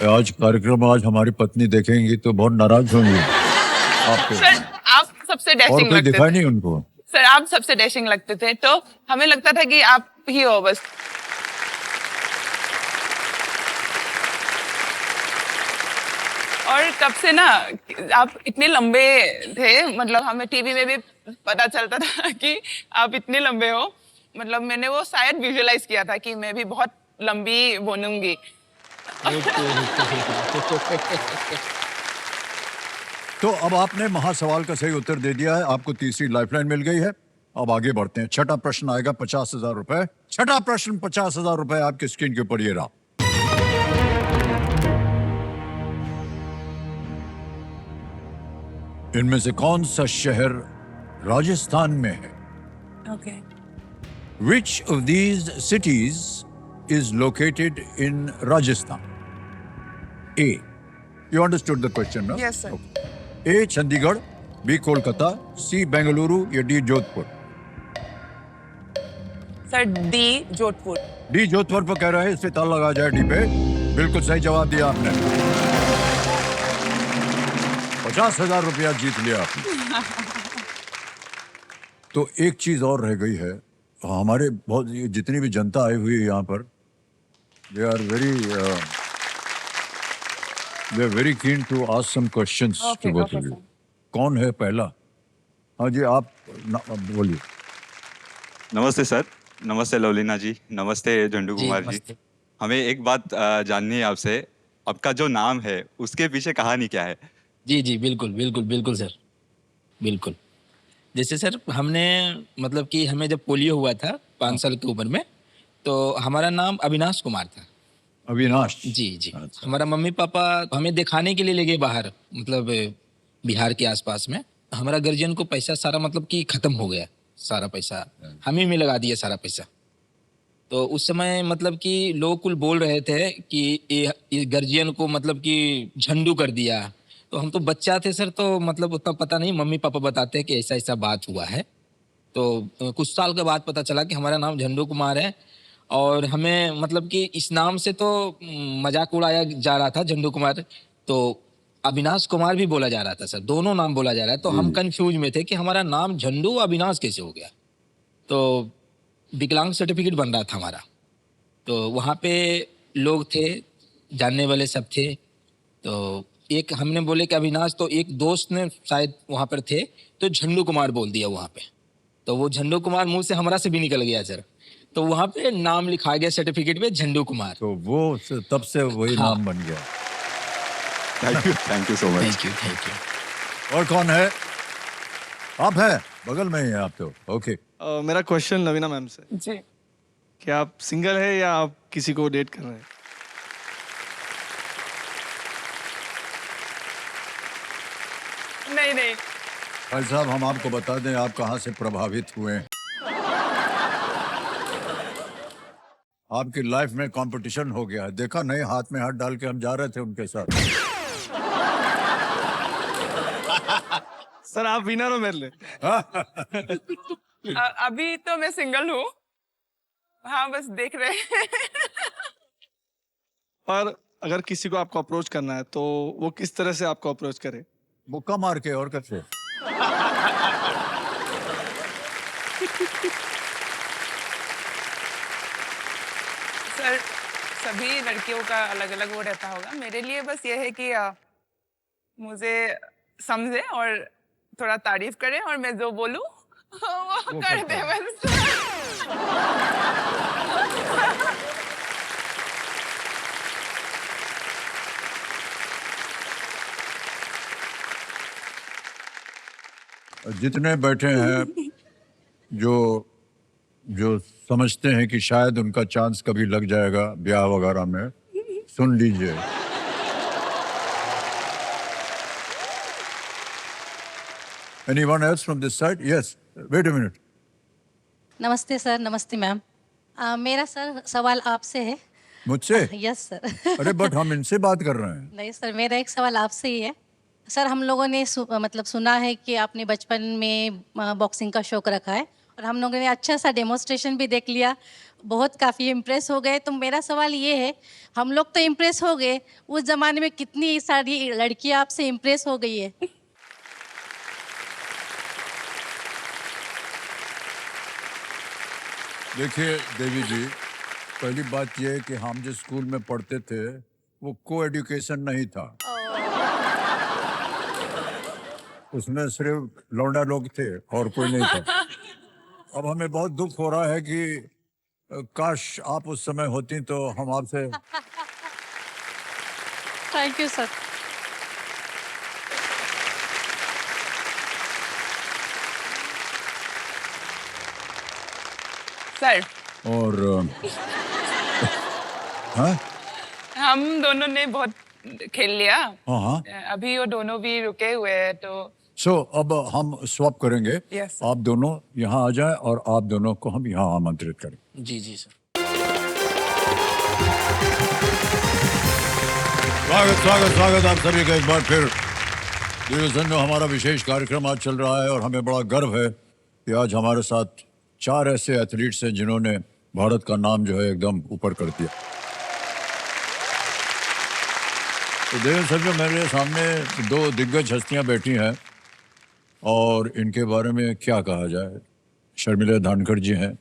S1: आज कार्यक्रम आज हमारी पत्नी देखेंगी तो बहुत नाराज होंगी आपको।
S3: सर आप सबसे
S1: और
S3: डैशिंग
S1: कोई
S3: लगते
S1: दिखाई
S3: थे
S1: नहीं उनको।
S3: सर, आप सबसे डैशिंग लगते थे, तो हमें लगता था कि आप ही हो बस। और तब से ना आप इतने लंबे थे, मतलब हमें टीवी में भी पता चलता था कि आप इतने लंबे हो। मतलब मैंने वो शायद विजुअलाइज किया था कि मैं भी बहुत लंबी बनूंगी।
S1: तो अब आपने महासवाल का सही उत्तर दे दिया है, आपको तीसरी लाइफलाइन मिल गई है। अब आगे बढ़ते हैं। छठा प्रश्न आएगा 50,000 रुपए। छठा प्रश्न 50,000 रुपए आपकी स्क्रीन के ऊपर ये रहा। इनमें से कौन सा शहर राजस्थान में है?
S3: Okay.
S1: Which of these cities is located in Rajasthan? A. You understood the question, no?
S3: Yes, sir.
S1: A. Chandigarh, B. Kolkata, C. Bengaluru या D. Jodhpur?
S3: Sir D Jodhpur.
S1: D Jodhpur पर कह रहे हैं, इससे ताला लगा जाए डी पे। बिल्कुल सही जवाब दिया आपने। 50,000 रुपया जीत लिया आपने। तो एक चीज और रह गई है, हमारे बहुत जितनी भी जनता आई हुई है यहाँ पर, they are very keen to ask some questions to both of you. कौन है पहला? हाँ जी, आप बोलिए।
S6: नमस्ते सर। नमस्ते लवलीना जी। नमस्ते झंडू कुमार जी। हमें एक बात जाननी है आपसे, आपका जो नाम है उसके पीछे कहानी क्या है?
S4: जी जी बिल्कुल बिल्कुल बिल्कुल सर, बिल्कुल। जैसे सर हमने मतलब कि हमें जब पोलियो हुआ था 5 साल की उम्र में, तो हमारा नाम अविनाश कुमार था।
S1: अविनाश
S4: जी जी।
S1: अच्छा।
S4: हमारा मम्मी पापा हमें दिखाने के लिए ले गए बाहर, मतलब बिहार के आसपास में। हमारा गार्जियन को पैसा सारा मतलब कि खत्म हो गया, सारा पैसा हम ही में लगा दिया सारा पैसा। तो उस समय मतलब कि लोग कुल बोल रहे थे कि ये गार्जियन को मतलब कि झंडू कर दिया। तो हम तो बच्चा थे सर, तो मतलब उतना पता नहीं। मम्मी पापा बताते हैं कि ऐसा ऐसा बात हुआ है। तो कुछ साल के बाद पता चला कि हमारा नाम झंडू कुमार है, और हमें मतलब कि इस नाम से तो मजाक उड़ाया जा रहा था, झंडू कुमार। तो अविनाश कुमार भी बोला जा रहा था सर, दोनों नाम बोला जा रहा है। तो हम कंफ्यूज में थे कि हमारा नाम झंडू अविनाश कैसे हो गया। तो विकलांग सर्टिफिकेट बन रहा था हमारा, तो वहाँ पे लोग थे, जानने वाले सब थे। तो एक हमने बोले कि अविनाश, तो एक दोस्त ने शायद वहाँ पर थे, तो झंडू कुमार बोल दिया वहाँ पे। तो वो झंडू कुमार मुंह से हमारा से भी निकल गया सर। तो वहाँ पे नाम लिखा गया सर्टिफिकेट में झंडू कुमार।
S1: तो वो तब से वही
S4: हाँ।
S1: नाम बन गया।
S6: Thank you so much.
S4: Thank you.
S1: और कौन है? आप हैं, बगल में ही हैं आप तो। ओके।
S7: मेरा क्वेश्चन लवीना मैम से,
S3: जी।
S7: क्या आप सिंगल है या आप किसी को डेट कर रहे हैं?
S3: नहीं नहीं
S1: भाई साहब, हम आपको बता दें आप कहाँ से प्रभावित हुए हैं। आपकी लाइफ में कंपटीशन हो गया है। देखा नहीं, हाथ में हाथ डाल के हम जा रहे थे उनके साथ।
S7: सर आप विनर हो मेरे लिए।
S3: अभी तो मैं सिंगल हूँ। हाँ, बस देख रहे हैं।
S7: और अगर किसी को आपको अप्रोच करना है तो वो किस तरह से आपको अप्रोच करे?
S1: मुक्का मार के और कैसे?
S3: सर, सभी लड़कियों का अलग अलग वो रहता होगा। मेरे लिए बस ये है कि मुझे समझे और थोड़ा तारीफ करे और मैं जो बोलूं वो कर दे बस।
S1: जितने बैठे हैं जो जो समझते हैं कि शायद उनका चांस कभी लग जाएगा ब्याह वगैरह में, सुन लीजिए। Anyone else from this side? Yes. Wait a minute.
S8: नमस्ते सर, नमस्ते मैम। मेरा सर सवाल आपसे है।
S1: मुझसे?
S8: Yes sir.
S1: अरे बट हम इनसे बात कर रहे हैं।
S8: नहीं सर, मेरा एक सवाल आपसे ही है। सर, हम लोगों ने मतलब सुना है कि आपने बचपन में बॉक्सिंग का शौक रखा है और हम लोगों ने अच्छा सा डेमोन्स्ट्रेशन भी देख लिया, बहुत काफ़ी इम्प्रेस हो गए। तो मेरा सवाल ये है, हम लोग तो इम्प्रेस हो गए, उस ज़माने में कितनी सारी लड़कियाँ आपसे इम्प्रेस हो गई है?
S1: देखिए देवी जी, पहली बात यह है कि हम जिस स्कूल में पढ़ते थे वो को एजुकेशन नहीं था। उसमें सिर्फ लौंडा लोग थे और कोई नहीं था। अब हमें बहुत दुख हो रहा है कि काश आप उस समय होती तो हम आपसे।
S8: Thank you sir.
S3: सर,
S1: और हाँ
S3: हम दोनों ने बहुत खेल लिया।
S1: हाँ हाँ।
S3: अभी वो दोनों भी रुके हुए हैं तो
S1: अब हम स्वैप करेंगे।
S3: Yes.
S1: आप दोनों यहाँ आ जाएं और आप दोनों को हम यहाँ आमंत्रित करें।
S4: जी जी सर।
S1: स्वागत आप सभी का एक बार फिर। में हमारा विशेष कार्यक्रम आज चल रहा है और हमें बड़ा गर्व है कि आज हमारे साथ 4 ऐसे एथलीट्स हैं जिन्होंने भारत का नाम जो है एकदम ऊपर कर दिया। तो देवेंद्र सर, जो मेरे सामने 2 दिग्गज हस्तियां बैठी हैं और इनके बारे में क्या कहा जाए। शर्मिला धानखड़ जी हैं,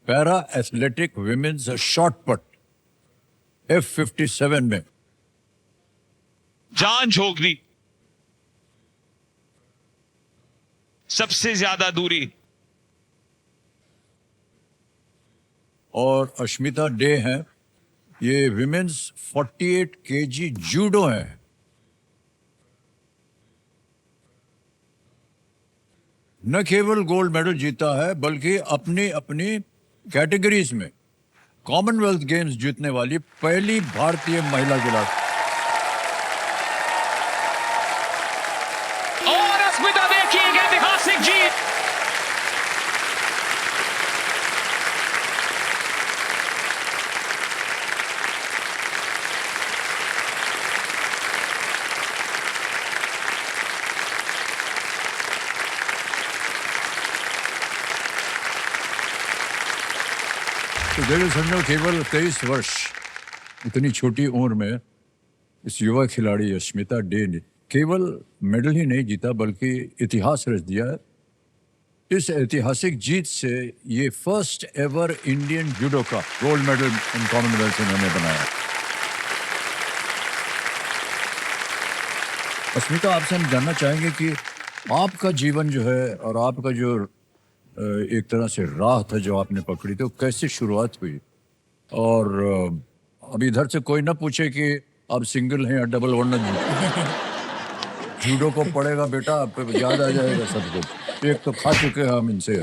S1: para athletic women's shot put F57 में
S5: जान झोंक दी, सबसे ज्यादा दूरी।
S1: और अश्मिता डे हैं, ये विमेन्स 48 kg जूडो है। न केवल गोल्ड मेडल जीता है बल्कि अपनी अपनी कैटेगरीज में कॉमनवेल्थ गेम्स जीतने वाली पहली भारतीय महिला खिलाड़ी।
S5: और अस्मिता देखिए एक ऐतिहासिक जीत।
S1: तो देखिए समझो, केवल 23 वर्ष, इतनी छोटी उम्र में इस युवा खिलाड़ी अश्मिता डे ने केवल मेडल ही नहीं जीता बल्कि इतिहास रच दिया है। इस ऐतिहासिक जीत से ये फर्स्ट एवर इंडियन जूडो का गोल्ड मेडल इन कॉमनवेल्थ इन्होंने बनाया। अस्मिता, आपसे हम जानना चाहेंगे कि आपका जीवन जो है और आपका जो एक तरह से राह था जो आपने पकड़ी, तो कैसे शुरुआत हुई? और अब इधर से कोई ना पूछे कि आप सिंगल हैं या डबल वर्णन हैं। जूडो को पड़ेगा बेटा, आप पे याद आ जाएगा सब कुछ। एक तो खा चुके हैं हम इनसे।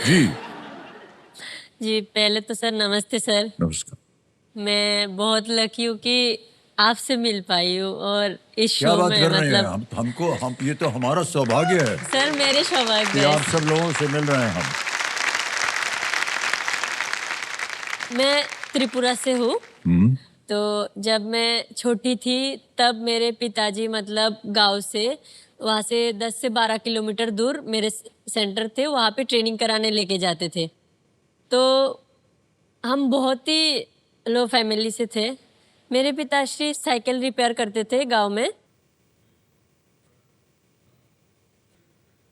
S1: जी
S2: जी, पहले तो सर नमस्ते सर।
S1: नमस्कार।
S2: मैं बहुत लकी हूँ कि आपसे मिल पाई हूँ और इस
S1: क्या
S2: शो
S1: बात
S2: में
S1: कर रहे हैं
S2: मतलब
S1: हम ये तो हमारा सौभाग्य है
S2: सर मेरे
S1: कि
S2: सौभाग्य है।
S1: आप सब लोगों से मिल रहे हैं हम।
S2: मैं त्रिपुरा से हूँ। तो जब मैं छोटी थी तब मेरे पिताजी मतलब गांव से वहाँ से 10 से 12 किलोमीटर दूर मेरे सेंटर थे, वहाँ पे ट्रेनिंग कराने लेके जाते थे। तो हम बहुत ही लो फैमिली से थे। मेरे पिताश्री साइकिल रिपेयर करते थे गांव में।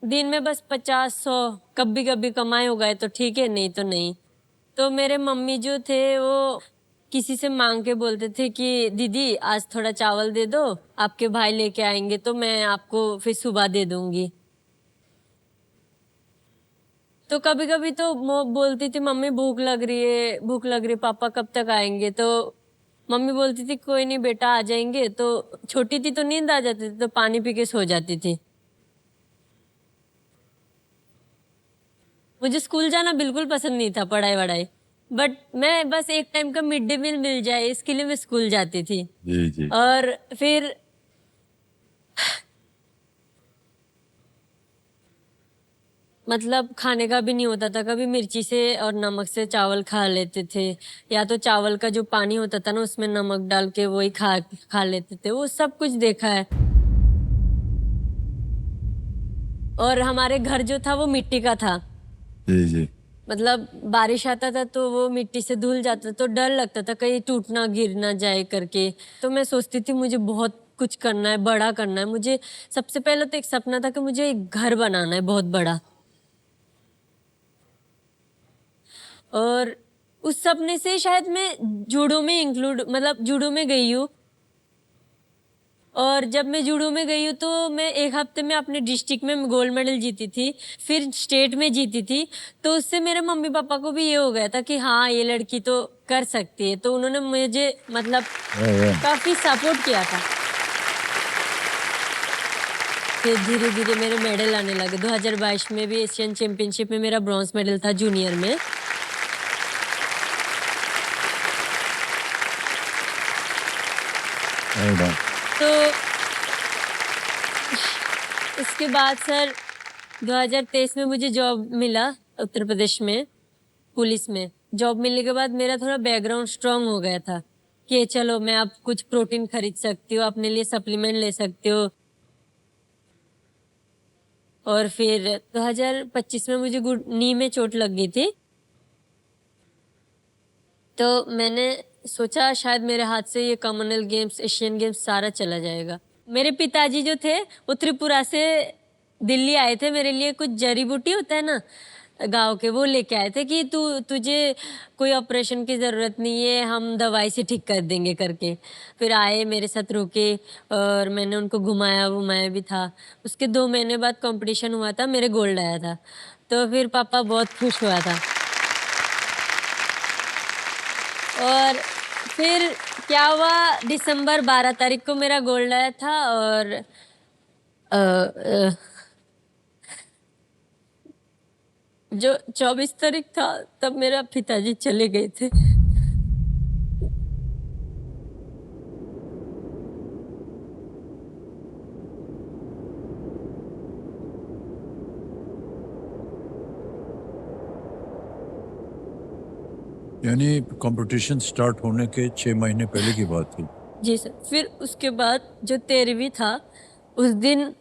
S2: दिन में बस 50-100 कभी कभी कमाए हो गए तो ठीक है, नहीं तो नहीं। तो मेरे मम्मी जो थे वो किसी से मांग के बोलते थे कि दीदी आज थोड़ा चावल दे दो, आपके भाई लेके आएंगे तो मैं आपको फिर सुबह दे दूंगी। तो कभी कभी तो बोलती थी मम्मी भूख लग रही है, भूख लग रही है, पापा कब तक आएंगे। तो मम्मी बोलती थी कोई नहीं बेटा आ जाएंगे। तो छोटी थी तो नींद आ जाती थी तो पानी पी के सो जाती थी। मुझे स्कूल जाना बिल्कुल पसंद नहीं था, पढ़ाई वढ़ाई, बट मैं बस एक टाइम का मिड डे मील मिल जाए इसके लिए मैं स्कूल जाती थी।
S1: जी जी।
S2: और फिर मतलब खाने का भी नहीं होता था, कभी मिर्ची से और नमक से चावल खा लेते थे, या तो चावल का जो पानी होता था ना उसमें नमक डाल के वही खा लेते थे। वो सब कुछ देखा है। और हमारे घर जो था वो मिट्टी का था।
S1: जी जी।
S2: मतलब बारिश आता था तो वो मिट्टी से धुल जाता, तो डर लगता था कहीं टूट ना गिर ना जाए करके। तो मैं सोचती थी मुझे बहुत कुछ करना है, बड़ा करना है। मुझे सबसे पहले तो एक सपना था कि मुझे एक घर बनाना है बहुत बड़ा। और उस सपने से शायद मैं जूडो में मतलब जूडो में गई हूँ। और जब मैं जूडो में गई हूँ तो मैं एक हफ्ते में अपने डिस्ट्रिक्ट में गोल्ड मेडल जीती थी, फिर स्टेट में जीती थी। तो उससे मेरे मम्मी पापा को भी ये हो गया था कि हाँ ये लड़की तो कर सकती है। तो उन्होंने मुझे मतलब काफी सपोर्ट किया था। फिर धीरे धीरे मेरे मेडल आने लगे। 2022 में भी एशियन चैंपियनशिप में मेरा ब्रॉन्ज मेडल था जूनियर में। तो उसके बाद सर 2023 में मुझे जॉब मिला उत्तर प्रदेश में पुलिस में। जॉब मिलने के बाद मेरा थोड़ा बैकग्राउंड स्ट्रांग हो गया था कि चलो मैं अब कुछ प्रोटीन खरीद सकती हूँ, अपने लिए सप्लीमेंट ले सकती हूँ। और फिर 2025 में मुझे नी में चोट लग गई थी। तो मैंने सोचा शायद मेरे हाथ से ये कॉमनवेल्थ गेम्स, एशियन गेम्स सारा चला जाएगा। मेरे पिताजी जो थे वो त्रिपुरा से दिल्ली आए थे, मेरे लिए कुछ जड़ी बूटी होता है ना गांव के, वो लेके आए थे कि तुझे कोई ऑपरेशन की ज़रूरत नहीं है, हम दवाई से ठीक कर देंगे करके। फिर आए मेरे साथ रुके और मैंने उनको घुमाया भी था। उसके 2 महीने बाद कंपटीशन हुआ था, मेरे गोल्ड आया था। तो फिर पापा बहुत खुश हुआ था। और फिर क्या हुआ, दिसंबर 12 तारीख को मेरा गोल्ड आया था। और जो 24 तारीख था तब मेरा पिताजी चले गए थे।
S1: यानी कंपटीशन स्टार्ट होने के 6 महीने पहले की बात थी।
S2: जी सर। फिर उसके बाद जो 13वीं था उस दिन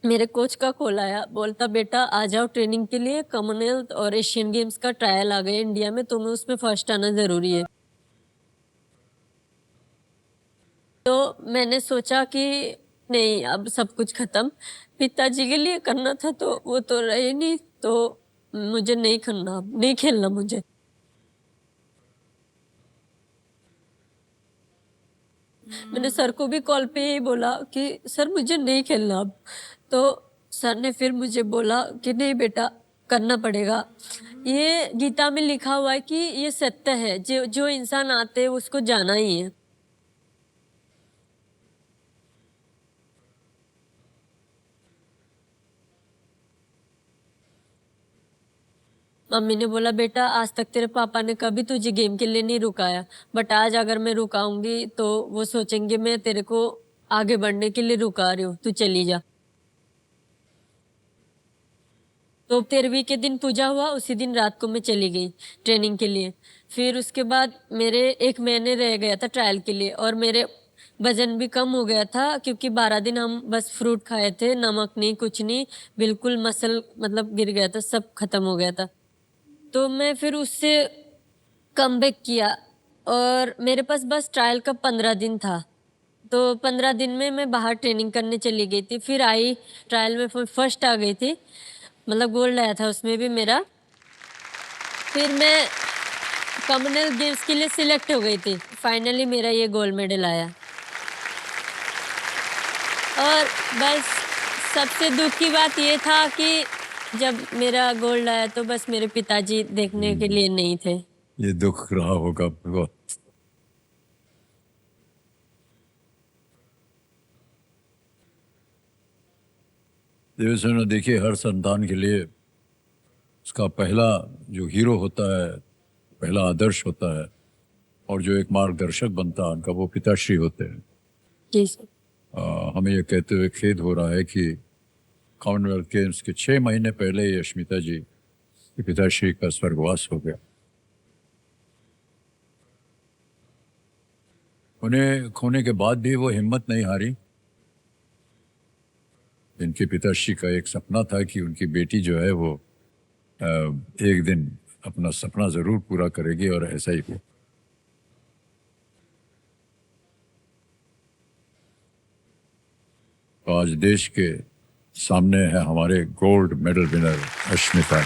S2: मेरे कोच का कॉल आया, बोलता बेटा आ जाओ ट्रेनिंग के लिए, कॉमनवेल्थ और एशियन गेम्स का ट्रायल आ गया इंडिया में, तुम्हें उसमें फर्स्ट आना जरूरी है। तो मैंने सोचा कि नहीं अब सब कुछ खत्म, पिताजी के लिए करना था तो वो तो रहे नहीं, तो मुझे नहीं करना, नहीं खेलना मुझे। मैंने सर को भी कॉल पे यही बोला कि सर मुझे नहीं खेलना अब। तो सर ने फिर मुझे बोला कि नहीं बेटा करना पड़ेगा। ये गीता में लिखा हुआ है कि ये सत्य है, जो जो इंसान आते हैं उसको जाना ही है। मम्मी ने बोला बेटा आज तक तेरे पापा ने कभी तुझे गेम के लिए नहीं रुकाया, बट आज अगर मैं रुकाऊंगी तो वो सोचेंगे मैं तेरे को आगे बढ़ने के लिए रुका रही हूँ, तू चली जा। तो 13वीं के दिन पूजा हुआ, उसी दिन रात को मैं चली गई ट्रेनिंग के लिए। फिर उसके बाद मेरे 1 महीने रह गया था ट्रायल के लिए और मेरे वजन भी कम हो गया था क्योंकि 12 दिन हम बस फ्रूट खाए थे, नमक नहीं, कुछ नहीं, बिल्कुल मसल मतलब गिर गया था, सब खत्म हो गया था। तो मैं फिर उससे कमबैक किया और मेरे पास बस ट्रायल का 15 दिन था। तो 15 दिन में मैं बाहर ट्रेनिंग करने चली गई थी। फिर आई ट्रायल में फर्स्ट आ गई थी, मतलब गोल्ड आया था उसमें भी मेरा। फिर मैं कॉमनवेल्थ गेम्स के लिए सिलेक्ट हो गई थी। फाइनली मेरा ये गोल्ड मेडल आया। और बस सबसे दुख की बात ये था कि जब मेरा गोल्ड आया तो बस मेरे पिताजी देखने के लिए नहीं थे।
S1: ये दुख रहा होगा बहुत। देवसेना, देखिए हर संतान के लिए उसका पहला जो हीरो होता है, पहला आदर्श होता है और जो एक मार्गदर्शक बनता है उनका, वो पिताश्री होते हैं।
S2: जी सर।
S1: हमें ये कहते हुए खेद हो रहा है कि कॉमनवेल्थ गेम्स के 6 महीने पहले ही अश्मिता जी के पिताश्री का स्वर्गवास हो गया। उन्हें खोने के बाद भी वो हिम्मत नहीं हारी। इनके पिताश्री का एक सपना था कि उनकी बेटी जो है वो एक दिन अपना सपना जरूर पूरा करेगी और ऐसा ही हुआ। आज देश के सामने है हमारे गोल्ड मेडल विनर अश्मिता।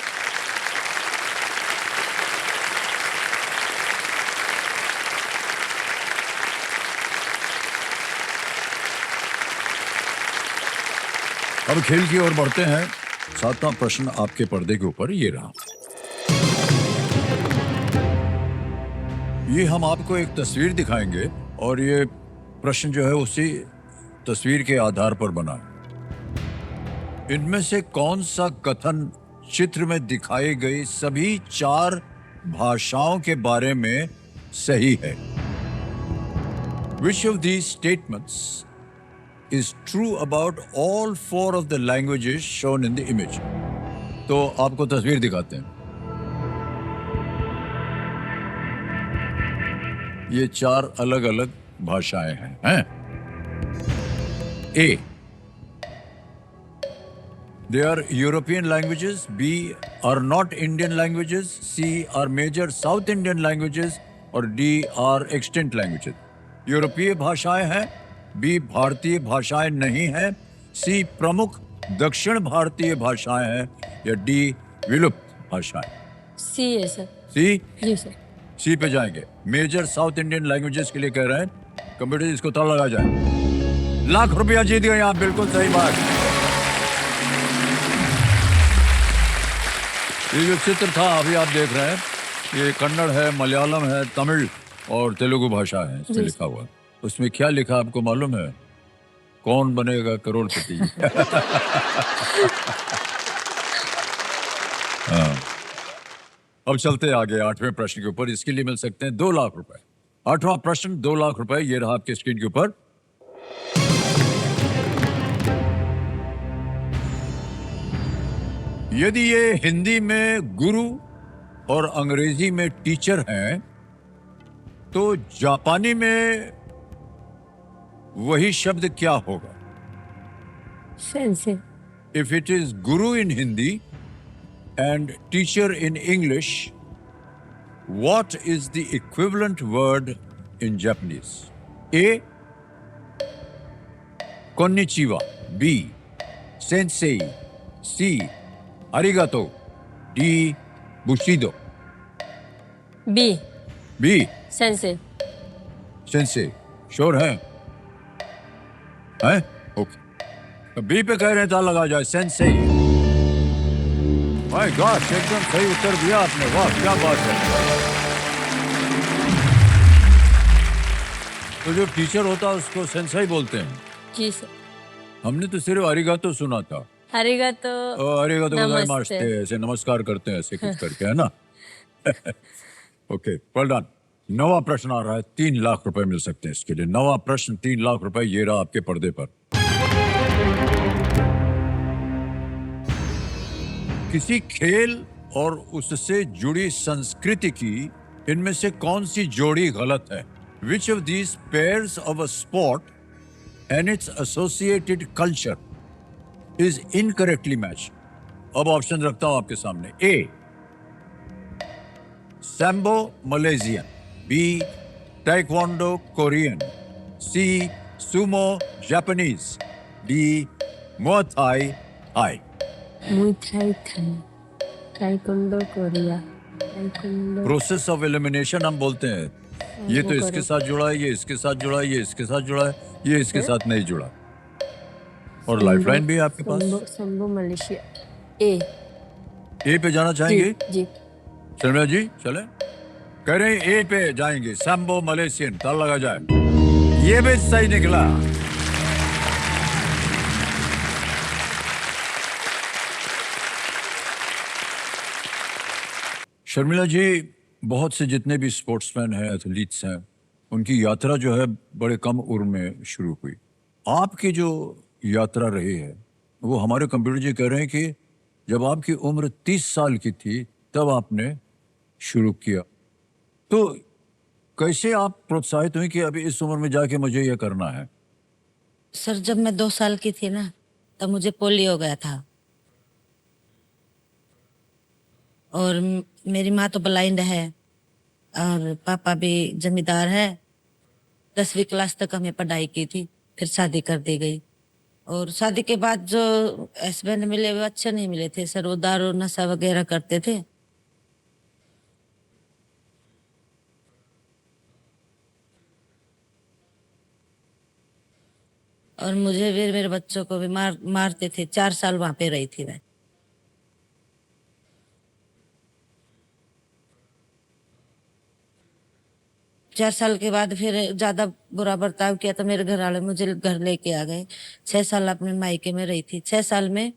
S1: अब खेल की ओर बढ़ते हैं। 7वां प्रश्न आपके पर्दे के ऊपर ये रहा। ये हम आपको एक तस्वीर दिखाएंगे और ये प्रश्न जो है उसी तस्वीर के आधार पर बना है। इनमें से कौन सा कथन चित्र में दिखाई गई सभी 4 भाषाओं के बारे में सही है? Which of these statements is true about all 4 of the languages shown in the image? तो आपको तस्वीर दिखाते हैं। ये 4 अलग अलग भाषाएं हैं। A, they are European languages. B, are not Indian languages. C, are major South Indian languages. और D, are extinct languages. यूरोपीय भाषाएं हैं। B, भारतीय भाषाएं नहीं हैं। C, प्रमुख दक्षिण भारतीय भाषाएं हैं। या D, विलुप्त भाषाएं।
S2: सी है सर।
S1: C,
S2: जी सर।
S1: C पे जाएंगे। मेजर साउथ इंडियन लैंग्वेजेस के लिए कह रहे हैं। कंप्यूटर इसको ताला लगा जाए। लाख रुपया जीत गए आप, बिल्कुल सही बात। ये जो चित्र था अभी आप देख रहे हैं, ये कन्नड़ है, मलयालम है, तमिल और तेलुगु भाषा है इसमें लिखा हुआ। उसमें क्या लिखा आपको मालूम है? कौन बनेगा करोड़पति। हाँ। अब चलते आगे 8वें प्रश्न के ऊपर। इसके लिए मिल सकते हैं 2 लाख रुपए। 8वां प्रश्न 2 लाख रुपए, ये रहा आपके स्क्रीन के ऊपर। यदि ये हिंदी में गुरु और अंग्रेजी में टीचर हैं, तो जापानी में वही शब्द क्या होगा?
S2: Sense.
S1: If it is guru in Hindi and teacher in English, what is the equivalent word in Japanese? A, konnichiwa. B, sensei. C, arigato. D, bushido.
S2: B,
S1: B,
S2: sensei.
S1: sensei. Sure है? Okay. B पे कह रहे हैं तो लगा जाए, Sensei. My God, एकदम सही उत्तर दिया आपने। वाह, क्या बात है। तो जो टीचर होता है उसको सेंसेई बोलते हैं।
S2: जी सर।
S1: हमने तो सिर्फ अरिगातो सुना था।
S2: अरिगातो।
S1: अरिगातो
S2: नमस्ते।
S1: गोजाइमास्ते, ऐसे नमस्कार करते हैं, ऐसे कुछ करके, है ना। Okay, well done. 9वां प्रश्न आ रहा है। 3 लाख रुपए मिल सकते हैं इसके लिए। 9वां प्रश्न 3 लाख रुपए, ये रहा आपके पर्दे पर। किसी खेल और उससे जुड़ी संस्कृति की इनमें से कौन सी जोड़ी गलत है? Which of these pairs of a sport and its associated culture is incorrectly match? अब ऑप्शन रखता हूं आपके सामने. A sambo Malaysian, B taekwondo Korean, C sumo Japanese, D muay Thai Thai.
S2: Muay Thai Thai, taekwondo Korea, taekwondo
S1: process of elimination हम बोलते हैं. ये तो इसके साथ जुड़ा है, ये इसके साथ जुड़ा है, ये इसके साथ जुड़ा है, ये इसके साथ नहीं जुड़ा. और लाइफलाइन भी है आपके पास.
S2: संभो मलेशिया. ए
S1: ए पे जाना चाहेंगे?
S2: जी.
S1: शर्मिला जी चले. कह रहे हैं ए पे जाएंगे. Sambo Malaysian. ताल लगा जाए. ये भी सही निकला. शर्मिला जी, बहुत से जितने भी स्पोर्ट्समैन हैं, एथलीट्स हैं, उनकी यात्रा जो है बड़े कम उम्र में शुरू हुई. आपकी जो यात्रा रही है वो हमारे कंप्यूटर जी कह रहे हैं कि जब आपकी उम्र 30 साल की थी तब आपने शुरू किया. तो कैसे आप प्रोत्साहित हुई कि अभी इस उम्र में जाके मुझे ये करना है?
S9: सर जब मैं 2 साल की थी ना तब मुझे पोलियो हो गया था और मेरी माँ तो ब्लाइंड है और पापा भी जमींदार है. 10वीं क्लास तक हमें पढ़ाई की थी, फिर शादी कर दी गई. और शादी के बाद जो हस्बैंड मिले वो अच्छे नहीं मिले थे सर. वो दारू नशा वगैरह करते थे. और मुझे भी मेरे बच्चों को भी मारते थे. 4 साल वहां पे रही थी मैं. चार साल के बाद फिर ज्यादा बुरा बर्ताव किया तो मेरे घर वाले मुझे घर लेके आ गए. 6 साल अपने मायके में रही थी. 6 साल में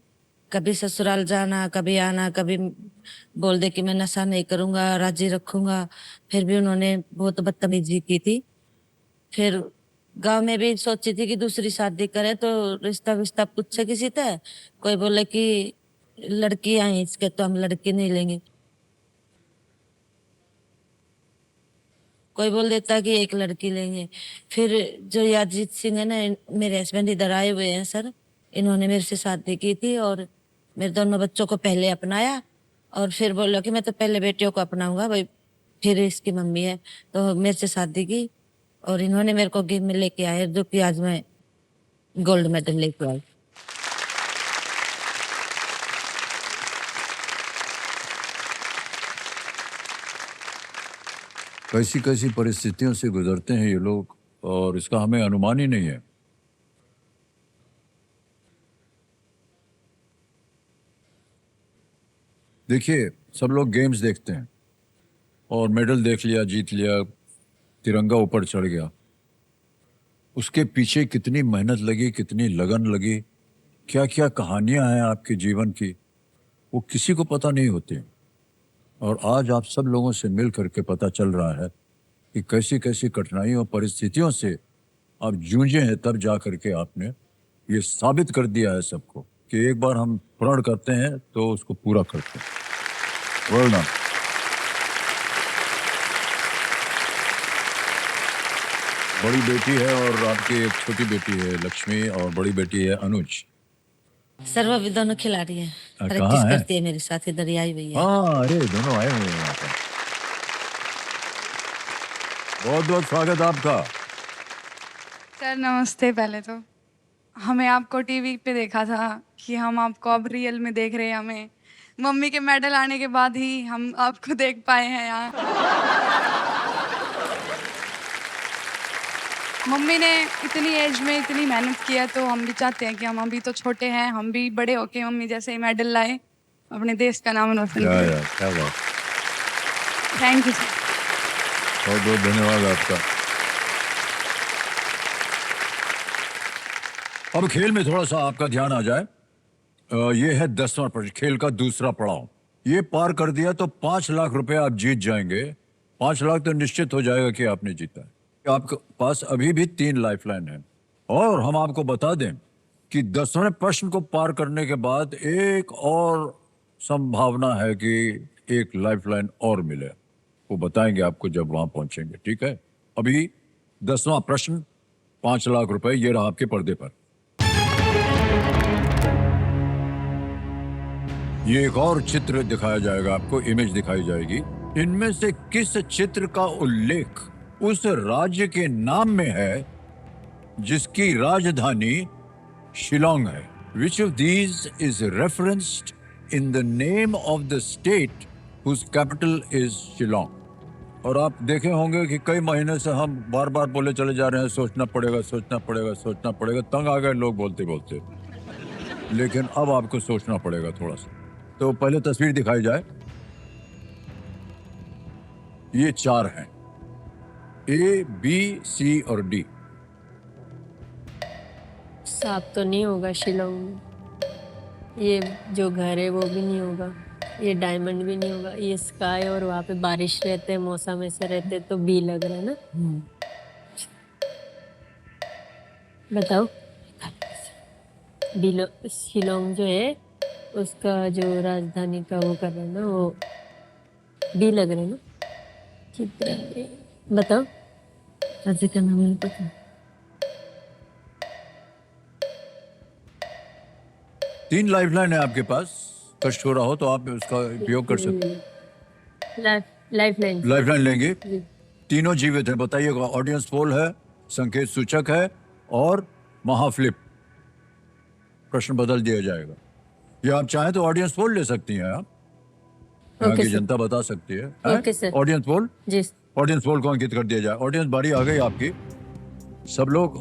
S9: कभी ससुराल जाना, कभी आना, कभी बोल दे कि मैं नशा नहीं करूंगा, राजी रखूंगा. फिर भी उन्होंने बहुत बदतमीजी की थी. फिर गांव में भी सोची थी कि दूसरी शादी करे तो रिश्ता विश्ता पूछे किसी से. कोई बोले कि लड़की आई इसके तो हम लड़की नहीं लेंगे. कोई बोल देता कि एक लड़की लेंगे. फिर जो यादजीत सिंह है ना, मेरे हस्बैंड इधर आए हुए हैं सर. इन्होंने मेरे से शादी की थी और मेरे दोनों बच्चों को पहले अपनाया और फिर बोला कि मैं तो पहले बेटियों को अपनाऊंगा भाई. फिर इसकी मम्मी है तो मेरे से शादी की और इन्होंने मेरे को गिफ्ट में लेके आए जो कि आज मैं गोल्ड मेडल लेके आई.
S1: कैसी कैसी परिस्थितियों से गुजरते हैं ये लोग और इसका हमें अनुमान ही नहीं है. देखिए, सब लोग गेम्स देखते हैं और मेडल देख लिया, जीत लिया, तिरंगा ऊपर चढ़ गया. उसके पीछे कितनी मेहनत लगी, कितनी लगन लगी, क्या क्या कहानियां हैं आपके जीवन की, वो किसी को पता नहीं होती. और आज आप सब लोगों से मिल करके पता चल रहा है कि कैसी कैसी कठिनाइयों और परिस्थितियों से आप जूझे हैं. तब जा करके आपने ये साबित कर दिया है सबको कि एक बार हम प्रण करते हैं तो उसको पूरा करते हैं. Well done. बड़ी बेटी है और आपकी एक छोटी बेटी है लक्ष्मी और बड़ी बेटी है अनुज.
S9: सर वो भी दोनों खिलाड़ी है.
S1: कहाँ
S9: प्रैक्टिस
S1: है?
S9: करती है मेरे साथ. इधर ही आई हुई है.
S1: हाँ, अरे दोनों आए हुए हैं यहाँ पर. बहुत बहुत स्वागत आपका.
S10: सर नमस्ते. पहले तो हमें आपको टीवी पे देखा था कि हम आपको अब रियल में देख रहे हैं. हमें मम्मी के मेडल आने के बाद ही हम आपको देख पाए हैं यहाँ. मम्मी ने इतनी एज में इतनी मेहनत की है तो हम भी चाहते हैं कि हम अभी तो छोटे हैं, हम भी बड़े होके मम्मी जैसे ही मेडल लाए, अपने देश का नाम रोशन करें.
S1: क्या बात.
S10: Thank you sir.
S1: बहुत बहुत धन्यवाद आपका. अब खेल में थोड़ा सा आपका ध्यान आ जाए. ये है 10वां प्रश्न, खेल का दूसरा पड़ाव. ये पार कर दिया तो 5 लाख रुपए आप जीत जाएंगे. 5 लाख तो निश्चित हो जाएगा कि आपने जीता है. आपके पास अभी भी 3 लाइफलाइन है और हम आपको बता दें कि 10वें प्रश्न को पार करने के बाद एक और संभावना है कि एक लाइफलाइन और मिले. वो बताएंगे आपको जब वहां पहुंचेंगे, ठीक है? अभी 10वां प्रश्न, 5 लाख रुपए, ये रहा आपके पर्दे पर। ये एक और चित्र दिखाया जाएगा आपको, इमेज दिखाई जाएगी। इनमें से किस चित्र का उल्लेख उस राज्य के नाम में है जिसकी राजधानी शिलोंग है? Which of these is referenced in the name of the state whose capital is Shillong? और आप देखे होंगे कि कई महीने से हम बार बार बोले चले जा रहे हैं, सोचना पड़ेगा, सोचना पड़ेगा, सोचना पड़ेगा। तंग आ गए लोग बोलते बोलते, लेकिन अब आपको सोचना पड़ेगा थोड़ा सा। तो पहले तस्वीर दिखाई जाए। ये 4 हैं, A, B, C और D।
S2: साफ तो नहीं होगा शिलोंग में। ये जो घर है वो भी नहीं होगा, ये डायमंड भी नहीं होगा, ये स्काई और वहाँ पे बारिश रहते हैं, मौसम ऐसे रहते, तो बी लग रहा है ना। बताओ। शिलोंग जो है उसका जो राजधानी का वो कर रहा है ना, वो बी लग रहा है ना। चित्र बताओ।
S9: राज्य का नाम नहीं पता।
S1: 3 लाइफलाइन है आपके पास, कष्ट हो रहा हो तो आप उसका उपयोग कर सकते हैं। लाइफलाइन लेंगे। तीनों जीवित हैं, बताइएगा। ऑडियंस पोल है, संकेत सूचक है और महाफ्लिप। प्रश्न बदल दिया जाएगा, या आप चाहें तो ऑडियंस पोल ले सकती हैं। आप यहाँ की जनता बता सकती है।
S2: Okay sir.
S1: ऑडियंस पोल,
S2: जी
S1: ऑडियंस पोल को अंकित कर दिया जाए। ऑडियंस बारी आ गई आपकी। सब लोग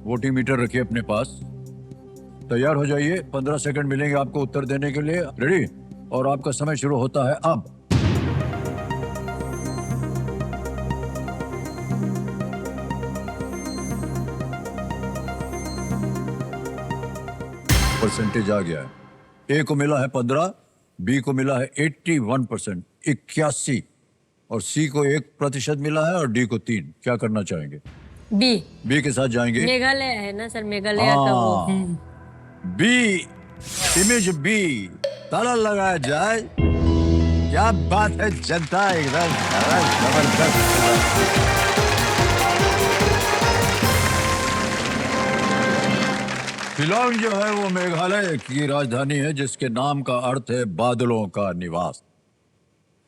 S1: वोटिंग मीटर रखिए अपने पास, तैयार हो जाइए। 15 सेकंड मिलेंगे आपको उत्तर देने के लिए। रेडी? और आपका समय शुरू होता है अब। परसेंटेज आ गया है। ए को मिला है 15, बी को मिला है 81%, 81, और सी को 1% मिला है और डी को 3। क्या करना चाहेंगे? बी के साथ जाएंगे।
S2: मेघालय है ना सर, मेघालय का वो।
S1: बी, इमेज बी, ताला लगाया जाए। क्या बात है जनता, एकदम जबरदस्त। शिलोंग जो है वो मेघालय की राजधानी है, जिसके नाम का अर्थ है बादलों का निवास।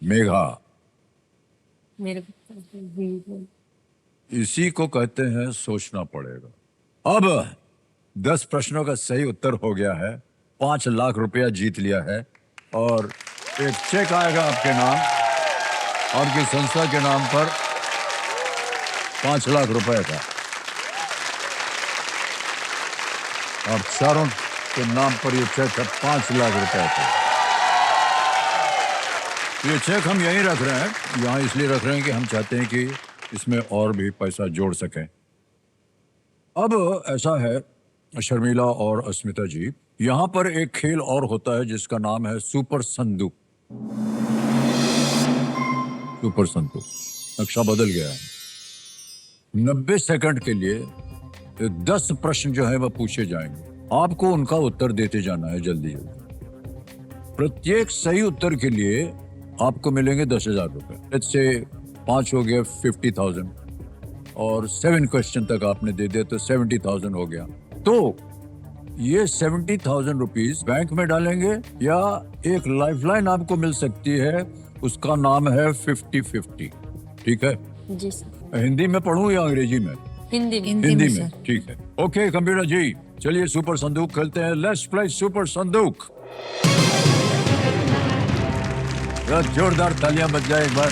S1: मेघा,
S2: मेरे को
S1: इसी को कहते हैं सोचना पड़ेगा। अब 10 प्रश्नों का सही उत्तर हो गया है, 5 लाख रुपया जीत लिया है, और एक चेक आएगा आपके नाम, आपकी संस्था के नाम पर 5 लाख रुपए का। और चारों के नाम पर ये चेक है 5 लाख रुपए का। ये चेक हम यहीं रख रहे हैं, यहाँ इसलिए रख रहे हैं कि हम चाहते हैं कि इसमें और भी पैसा जोड़ सकें। अब ऐसा है शर्मिला और अस्मिता जी, यहाँ पर एक खेल और होता है जिसका नाम है सुपर संदूक। सुपर संदूक, नक्शा बदल गया है। 90 सेकंड के लिए 10 प्रश्न जो है वह पूछे जाएंगे, आपको उनका उत्तर देते जाना है जल्दी जल्दी। प्रत्येक सही उत्तर के लिए आपको मिलेंगे 10,000 रुपए। लेट्स से 5 हो गया 50,000, और 7 क्वेश्चन तक आपने दे दिया तो 70,000 हो गया। तो ये 70,000 रुपीज बैंक में डालेंगे, या एक लाइफलाइन आपको मिल सकती है, उसका नाम है 50-50। ठीक है?
S2: जी सर।
S1: हिंदी में पढ़ूं या अंग्रेजी में?
S2: हिंदी
S1: में। ठीक है, ओके कंप्यूटर जी, चलिए सुपर संदूक खेलते हैं। लेट्स प्ले सुपर संदूक। जोरदार तालियां बज जाए एक बार।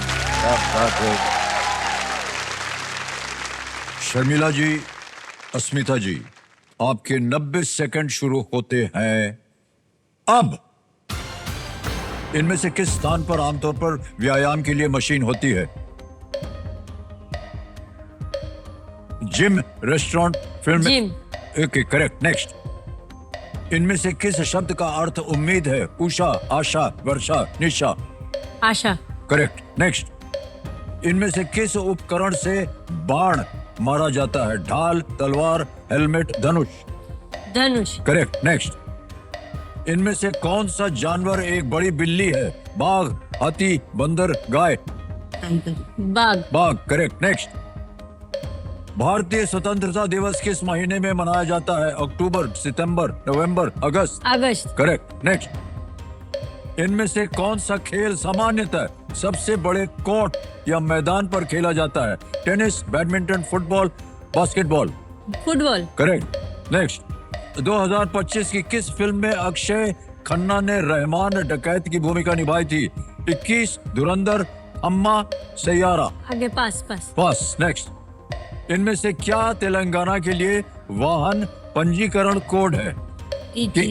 S1: शर्मिला जी, अस्मिता जी, आपके 90 सेकंड शुरू होते हैं अब। इनमें से किस स्थान पर आमतौर पर व्यायाम के लिए मशीन होती है? Gym, restaurant, film?
S2: Gym.
S1: Okay, correct. Next. इनमें से किस शब्द का अर्थ उम्मीद है? उषा, आशा, वर्षा, निशा?
S2: आशा।
S1: करेक्ट। नेक्स्ट। इनमें से किस उपकरण से बाण मारा जाता है? ढाल, तलवार, हेलमेट, धनुष?
S2: धनुष।
S1: करेक्ट। नेक्स्ट। इनमें से कौन सा जानवर एक बड़ी बिल्ली है? बाघ, हाथी, बंदर, गाय?
S9: टाइगर।
S2: बाघ।
S1: बाघ करेक्ट। नेक्स्ट। भारतीय स्वतंत्रता दिवस किस महीने में मनाया जाता है? अक्टूबर, सितंबर, नवंबर, अगस्त?
S2: अगस्त।
S1: करेक्ट। नेक्स्ट। इनमें से कौन सा खेल सामान्यतः सबसे बड़े कोर्ट या मैदान पर खेला जाता है? Tennis, badminton, football, basketball?
S2: Football.
S1: Correct. Next. 2025 की किस फिल्म में अक्षय खन्ना ने रहमान डकैत की भूमिका निभाई थी? 21, धुरंधर, अम्मा, सैयारा?
S2: आगे पास पास।
S1: पास। नेक्स्ट। इनमें से क्या तेलंगाना के लिए वाहन पंजीकरण कोड है?
S9: TG.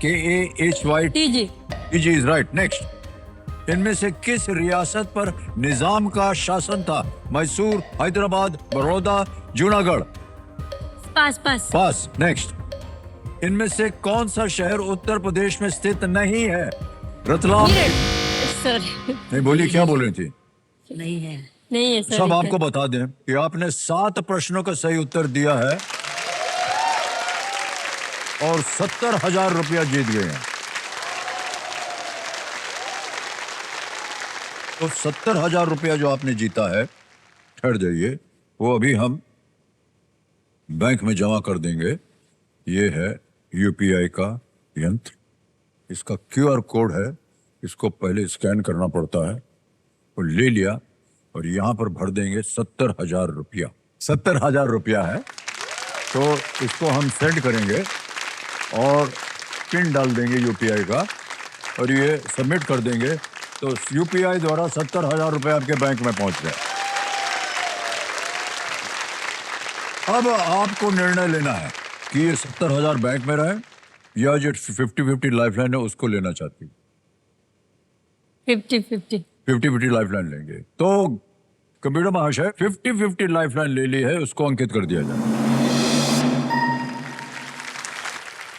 S1: KAHY?
S2: TG.
S1: TG is right. Next. इनमें से किस रियासत पर निजाम का शासन था? मैसूर, हैदराबाद, बड़ौदा, जूनागढ़?
S2: पास पास।
S1: पास। नेक्स्ट। इनमें से कौन सा शहर उत्तर प्रदेश में स्थित नहीं है? रतलाम?
S2: सॉरी।
S1: नहीं बोली, क्या बोल रही थी?
S9: नहीं है।
S2: नहीं है सर।
S1: सब आपको बता दें कि आपने 7 प्रश्नों का सही उत्तर दिया है और 70,000 रुपया जीत गए हैं। तो 70,000 रुपया जो आपने जीता है, ठहर जाइए, वो अभी हम बैंक में जमा कर देंगे। ये है UPI का यंत्र, इसका QR कोड है, इसको पहले स्कैन करना पड़ता है। वो ले लिया और यहाँ पर भर देंगे 70,000 रुपया। 70,000 रुपया है, तो इसको हम सेंड करेंगे और पिन डाल देंगे UPI का और ये सबमिट कर देंगे, तो UPI द्वारा 70,000 रुपये आपके बैंक में पहुंच गए। अब आपको निर्णय लेना है कि ये 70,000 बैंक में रहे या जो 50-50 लाइफलाइन है उसको लेना चाहती है।
S2: 50-50।
S1: 50-50 लाइफलाइन लेंगे। तो कंप्यूटर महाशय 50-50 लाइफलाइन ले ली है, उसको अंकित कर दिया जाए।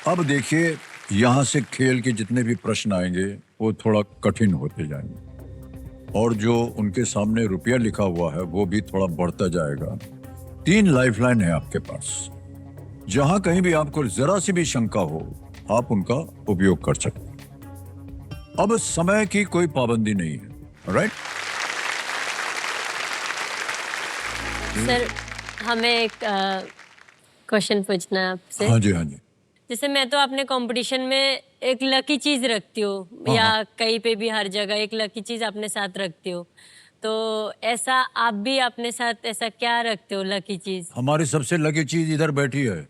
S1: अब देखिए, यहां से खेल के जितने भी प्रश्न आएंगे वो थोड़ा कठिन होते जाएंगे और जो उनके सामने रुपया लिखा हुआ है वो भी थोड़ा बढ़ता जाएगा। 3 लाइफलाइन है आपके पास, जहां कहीं भी आपको जरा सी भी शंका हो आप उनका उपयोग कर सकते हैं। अब समय की कोई पाबंदी नहीं है, राइट?
S2: सर हमें एक क्वेश्चन पूछना है आपसे।
S1: हाँ जी, हाँ जी।
S2: जैसे मैं तो अपने कंपटीशन में एक लकी चीज रखती हूँ या कहीं पे भी हर जगह एक लकी चीज अपने साथ रखती हूँ, तो ऐसा आप भी अपने साथ ऐसा क्या रखते हो लकी चीज?
S1: हमारी सबसे लकी चीज इधर बैठी है।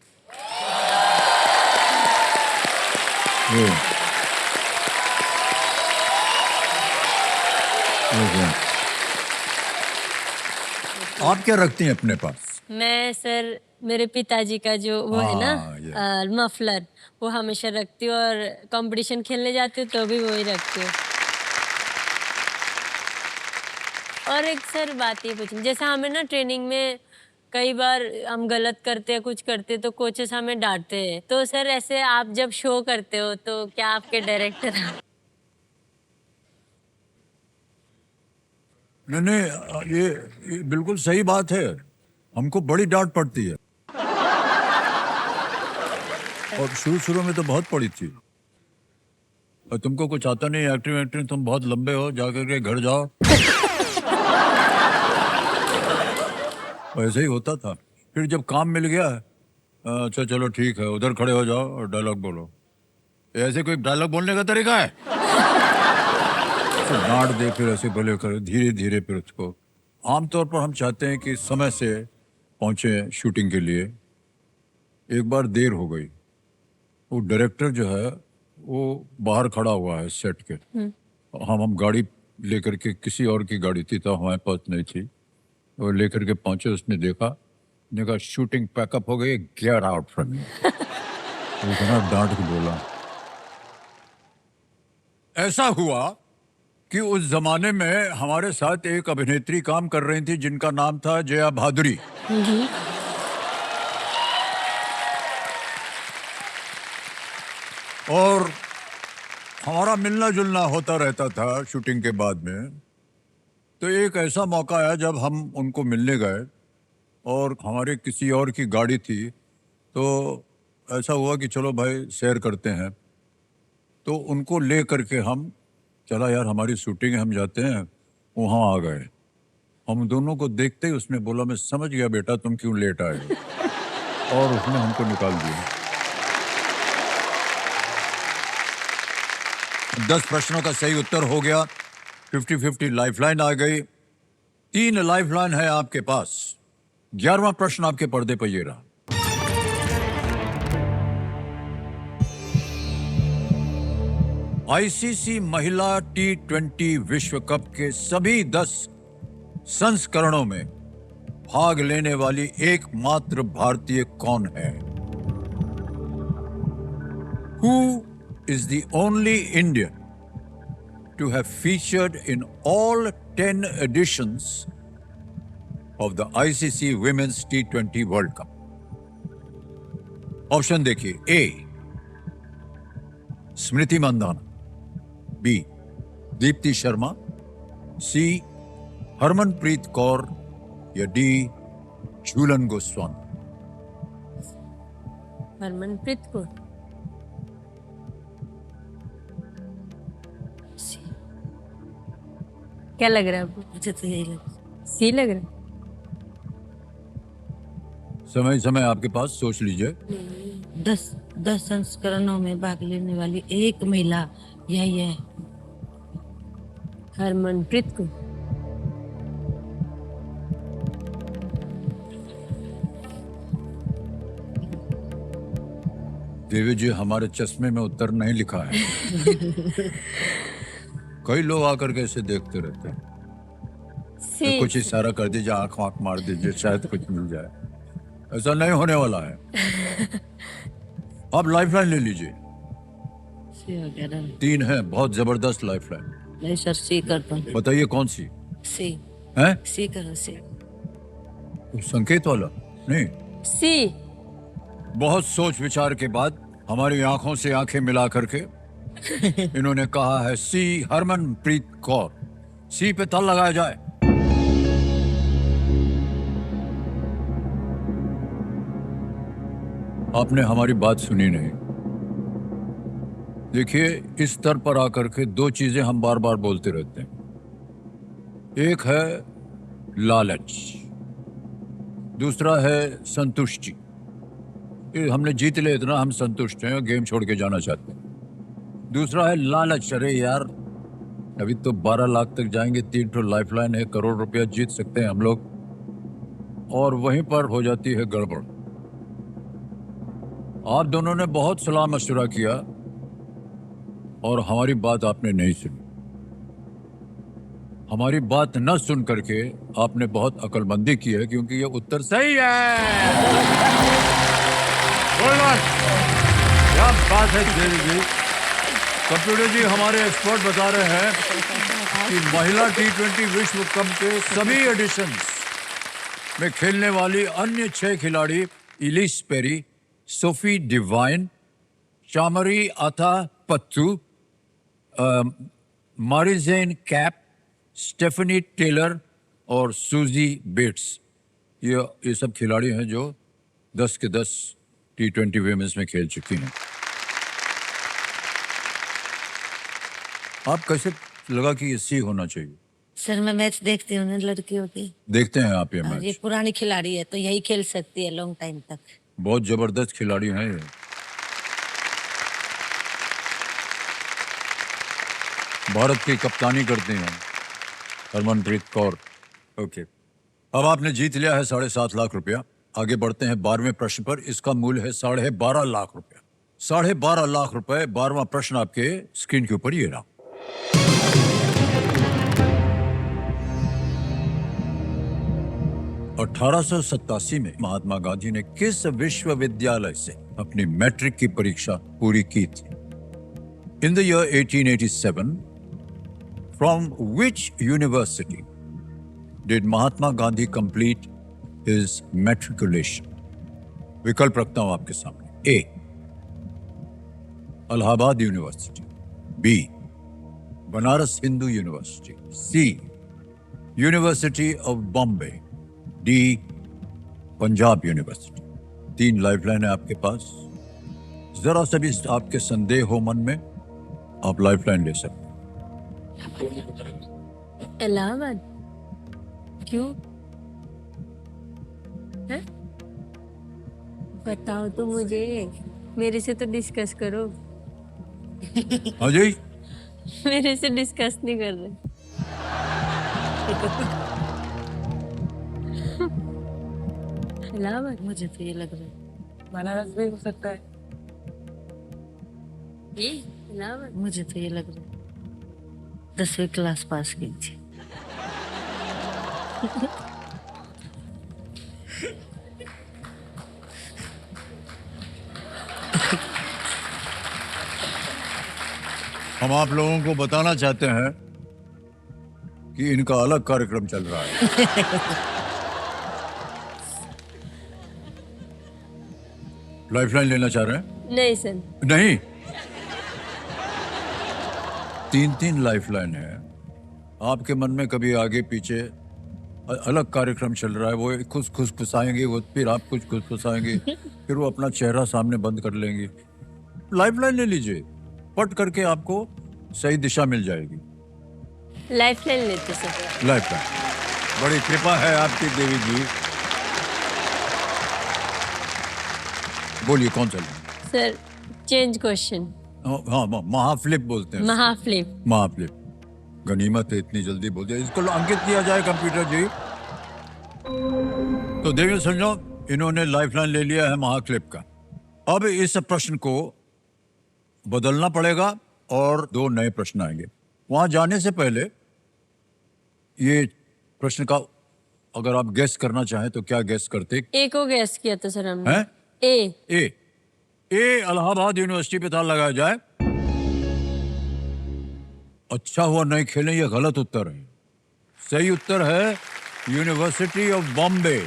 S1: आप क्या रखती हैं अपने पास?
S2: मैं सर मेरे पिताजी का जो वो है ना मफलर, वो हमेशा रखती हूँ और कंपटीशन खेलने जाती हूँ तो भी वही रखती हूँ। और एक सर बात ये पूछनी, जैसे हमें ना ट्रेनिंग में कई बार हम गलत करते हैं, कुछ करते हैं तो कोचेस हमें डांटते हैं, तो सर ऐसे आप जब शो करते हो तो क्या आपके डायरेक्टर?
S1: नहीं, ये बिल्कुल सही बात है, हमको बड़ी डांट पड़ती है और शुरू में तो बहुत पड़ी थी। और तुमको कुछ आता नहीं एक्टिंग, तुम बहुत लंबे हो, जाकर के घर जाओ। ऐसे ही होता था। फिर जब काम मिल गया, अच्छा चलो ठीक है, उधर खड़े हो जाओ और डायलॉग बोलो। ऐसे कोई डायलॉग बोलने का तरीका है? डांट दे, फिर ऐसे भले करो, धीरे धीरे फिर उसको। आमतौर पर हम चाहते हैं कि समय से पहुंचे शूटिंग के लिए। एक बार देर हो गई, वो डायरेक्टर जो है वो बाहर खड़ा हुआ है सेट के। हम गाड़ी लेकर के, किसी और की गाड़ी थी तो हमारे पास नहीं थी, वो लेकर के पहुंचे। उसने देखा शूटिंग पैकअप हो गई, गेट आउट फ्रॉम मी। इतना डांट के बोला। ऐसा हुआ कि उस जमाने में हमारे साथ एक अभिनेत्री काम कर रही थी जिनका नाम था जया भादुरी। और हमारा मिलना जुलना होता रहता था शूटिंग के बाद में। तो एक ऐसा मौका आया जब हम उनको मिलने गए और हमारे किसी और की गाड़ी थी, तो ऐसा हुआ कि चलो भाई शेयर करते हैं। तो उनको ले करके हम, चला यार हमारी शूटिंग है, हम जाते हैं। वहाँ आ गए हम दोनों को देखते ही उसने बोला, मैं समझ गया बेटा तुम क्यों लेट आए हो। और उसने हमको निकाल दिया। 10 प्रश्नों का सही उत्तर हो गया। 50-50 लाइफलाइन आ गई। 3 लाइफलाइन है आपके पास। 11वां प्रश्न आपके पर्दे पर ये रहा। आईसीसी महिला T20 विश्व कप के सभी 10 संस्करणों में भाग लेने वाली एकमात्र भारतीय कौन है? Who is the only Indian to have featured in all 10 editions of the ICC Women's T20 World Cup? Option देखिए। ए स्मृति मंदाना, बी दीप्ति शर्मा, सी हरमनप्रीत कौर या डी झूलन गोस्वामी।
S2: हरमनप्रीत कौर। क्या लग रहा है आपको?
S9: मुझे तो यही लगा।
S2: सी लग रहा है।
S1: समय समय आपके पास, सोच लीजिए।
S9: 10 संस्करणों में भाग लेने वाली एक महिला यही है।
S2: हरमनप्रीत कौर।
S1: देवी जी, हमारे चश्मे में उत्तर नहीं लिखा है। कई लोग आकर के ऐसे देखते रहते हैं।
S2: सी।
S1: तो कुछ इशारा कर दीजिए, आंख आंख मार दीजिए, शायद कुछ मिल जाए। ऐसा नहीं होने वाला है। आप लाइफलाइन ले लीजिए।
S9: सी वगैरह
S1: 3 है, बहुत जबरदस्त लाइफलाइन।
S9: नहीं सर, सी करता हूँ।
S1: बताइए कौन सी
S9: सी
S1: है?
S9: सी करो, सी।
S1: संकेत वाला नहीं।
S2: सी।
S1: बहुत सोच विचार के बाद हमारी आंखों से आंखें मिला करके इन्होंने कहा है सी, हरमनप्रीत कौर। सी पे ताल लगाया जाए। आपने हमारी बात सुनी नहीं। देखिए, इस स्तर पर आकर के 2 चीजें हम बार बार बोलते रहते हैं। एक है लालच, दूसरा है संतुष्टि। ये हमने जीत लिया इतना, हम संतुष्ट हैं, गेम छोड़ के जाना चाहते हैं। दूसरा है लालच। अरे यार, अभी तो 12 लाख तक जाएंगे, 3 तो लाइफलाइन है, करोड़ रुपया जीत सकते हैं हम लोग। और वहीं पर हो जाती है गड़बड़। आप दोनों ने बहुत सलाह मशवरा किया और हमारी बात आपने नहीं सुनी। हमारी बात न सुन करके आपने बहुत अक्लमंदी की है, क्योंकि ये उत्तर सही है। क्या बात है देवी जी। कंप्यूटर जी, हमारे एक्सपर्ट बता रहे हैं कि महिला T20 विश्व कप के सभी एडिशंस में खेलने वाली अन्य 6 खिलाड़ी, इलिस पेरी, सोफी डिवाइन, चामरी आथा पत्तू, मारिजेन कैप, स्टेफनी टेलर और सूजी बेट्स, ये सब खिलाड़ी हैं जो 10 के 10 T20 विमेंस में खेल चुकी हैं। आप कैसे लगा कि ये सी होना चाहिए?
S9: सर मैं मैच देखती हूँ ना लड़कियों की।
S1: देखते हैं आप ये
S9: और ये
S1: मैच?
S9: पुरानी खिलाड़ी है तो यही खेल सकती है लॉन्ग टाइम तक।
S1: बहुत जबरदस्त खिलाड़ी हैं ये। भारत की कप्तानी करती हैं हरमनप्रीत कौर। ओके, अब आपने जीत लिया है 7.5 लाख रुपया। आगे बढ़ते हैं 12वें प्रश्न पर। इसका मूल्य है 12.5 लाख रुपया। 12.5 लाख रुपए। 12वां प्रश्न आपके स्क्रीन के ऊपर ये रहा। (1887) में महात्मा गांधी ने किस विश्वविद्यालय से अपनी मैट्रिक की परीक्षा पूरी की थी? In the year 1887, from which university did Mahatma Gandhi complete his matriculation? विकल्प रखता हूं आपके सामने। A, Allahabad university, B, Banaras Hindu university, C, university of Bombay, D, Punjab university. 3 lifeline है आपके पास। जरा सा भी आपके संदेह हो मन में, आप लाइफलाइन ले सकते हैं।
S2: इलाहाबाद। क्यों? हैं? बताओ तो मुझे, मेरे से तो डिस्कस करो।
S1: हाँ जी,
S2: मेरे से डिस्कस नहीं कर रहे। इलाहाबाद
S9: मुझे तो ये लग रहा है,
S3: बनारस भी हो सकता है।
S2: ये इलाहाबाद
S9: मुझे तो ये लग रहा है 10वीं क्लास पास की थी।
S1: हम आप लोगों को बताना चाहते हैं कि इनका अलग कार्यक्रम चल रहा है। लाइफलाइन लेना चाह रहे हैं?
S2: नहीं सर।
S1: नहीं, 3 लाइफलाइन है। आपके मन में कभी आगे पीछे अलग कार्यक्रम चल रहा है, वो खुश फुसाएंगे, वो फिर आप कुछ खुश फुसाएंगे, फिर वो अपना चेहरा सामने बंद कर लेंगे। लाइफलाइन ले लीजिए, पट करके आपको सही दिशा मिल जाएगी।
S2: लाइफलाइन लेते सर।
S1: लाइफलाइन, बड़ी कृपा है आपकी देवी जी। बोलिए कौन सा लें?
S2: Sir change question.
S1: हाँ, महाफ्लिप बोलते हैं।
S2: महाफ्लिप।
S1: महाफ्लिप, गनीमत है इतनी जल्दी बोल दिया। इसको अंकित किया जाए कंप्यूटर जी। तो देखिए समझो, इन्होंने लाइफलाइन ले लिया है महाक्लिप का। अब इस प्रश्न को बदलना पड़ेगा और 2 नए प्रश्न आएंगे। वहां जाने से पहले ये प्रश्न का अगर आप गेस करना चाहें तो क्या गेस करते?
S2: ए को गैस किया था सर हमने।
S1: हैं?
S2: ए।
S1: ए इलाहाबाद यूनिवर्सिटी पे था लगाया जाए। अच्छा हुआ नहीं खेलें, ये गलत उत्तर है। सही उत्तर है यूनिवर्सिटी ऑफ बॉम्बे।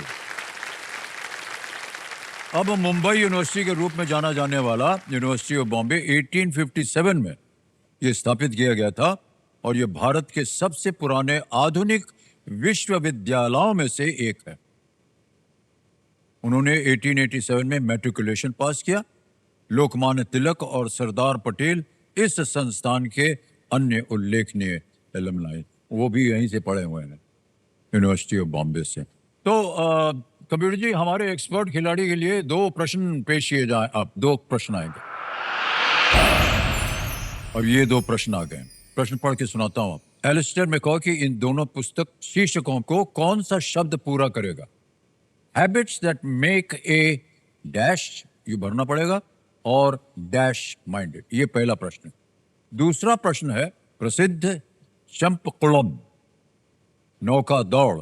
S1: अब मुंबई यूनिवर्सिटी के रूप में जाना जाने वाला यूनिवर्सिटी ऑफ बॉम्बे 1857 में ये स्थापित किया गया था और ये भारत के सबसे पुराने आधुनिक विश्वविद्यालयों में से एक है। उन्होंने 1887 में मैट्रिकुलेशन पास किया। लोकमान्य तिलक और सरदार पटेल इस संस्थान के अन्य उल्लेखनीय एलुमनाई, वो भी यहीं से पढ़े हुए हैं, यूनिवर्सिटी ऑफ बॉम्बे से। तो कंप्यूटर जी, हमारे एक्सपर्ट खिलाड़ी के लिए 2 प्रश्न पेश किए जाए। अब 2 प्रश्न आएंगे और ये 2 प्रश्न आ गए। प्रश्न पढ़ के सुनाता हूं। एलिस्टर मैकॉय की इन दोनों पुस्तक शीर्षकों को कौन सा शब्द पूरा करेगा? Habits that make a dash, ये भरना पड़ेगा, और डैश माइंडेड, ये पहला प्रश्न। दूसरा प्रश्न है, प्रसिद्ध चंपकुलम नौका दौड़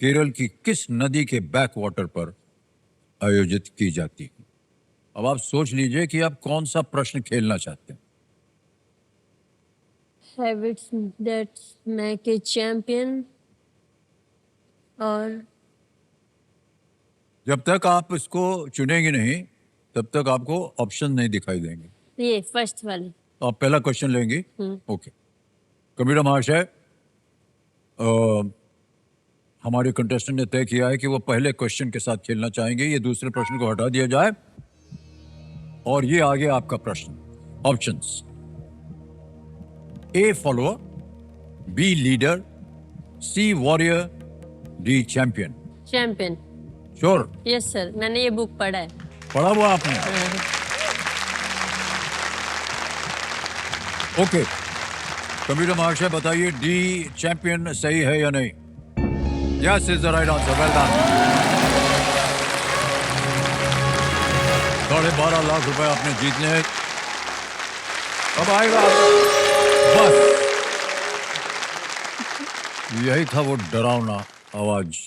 S1: केरल की किस नदी के बैक वाटर पर आयोजित की जाती है? अब आप सोच लीजिए कि आप कौन सा प्रश्न खेलना चाहते हैं।
S2: Habits that make a champion, और
S1: जब तक आप इसको चुनेंगे नहीं तब तक आपको ऑप्शन नहीं दिखाई देंगे।
S2: ये फर्स्ट वाली।
S1: तो आप पहला क्वेश्चन लेंगे। ओके, कंप्यूटर महाशय, हमारे कंटेस्टेंट ने तय किया है कि वो पहले क्वेश्चन के साथ खेलना चाहेंगे। ये दूसरे प्रश्न को हटा दिया जाए और ये आगे आपका प्रश्न। Options: A follower, B leader, C warrior, D champion.
S2: Champion.
S1: Sure?
S2: Yes sir, मैंने ये बुक पढ़ा है।
S1: पढ़ा हुआ आपने? ओके, कंप्यूटर महाशय बताइए, डी चैंपियन सही है या नहीं? Yes is the right answer, well done. 12.5 lakh रुपए आपने जीतने। अब आएगा बस, यही था वो डरावना आवाज।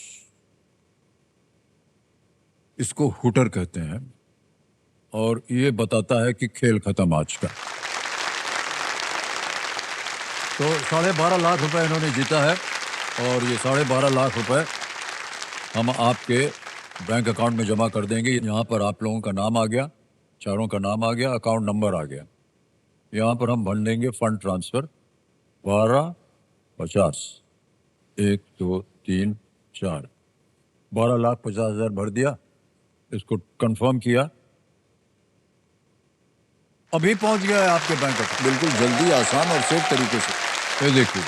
S1: इसको हुटर कहते हैं और ये बताता है कि खेल खत्म आज का। तो 12.5 लाख रुपए इन्होंने जीता है और ये 12.5 लाख रुपए हम आपके बैंक अकाउंट में जमा कर देंगे। यहाँ पर आप लोगों का नाम आ गया, चारों का नाम आ गया, अकाउंट नंबर आ गया। यहाँ पर हम भर देंगे फंड ट्रांसफर 1250 1 2 3 4 12,50,000 भर दिया, इसको कंफर्म किया, अभी पहुंच गया है आपके बैंक अकाउंट। बिल्कुल जल्दी, आसान और सेफ तरीके से। ये देखिए,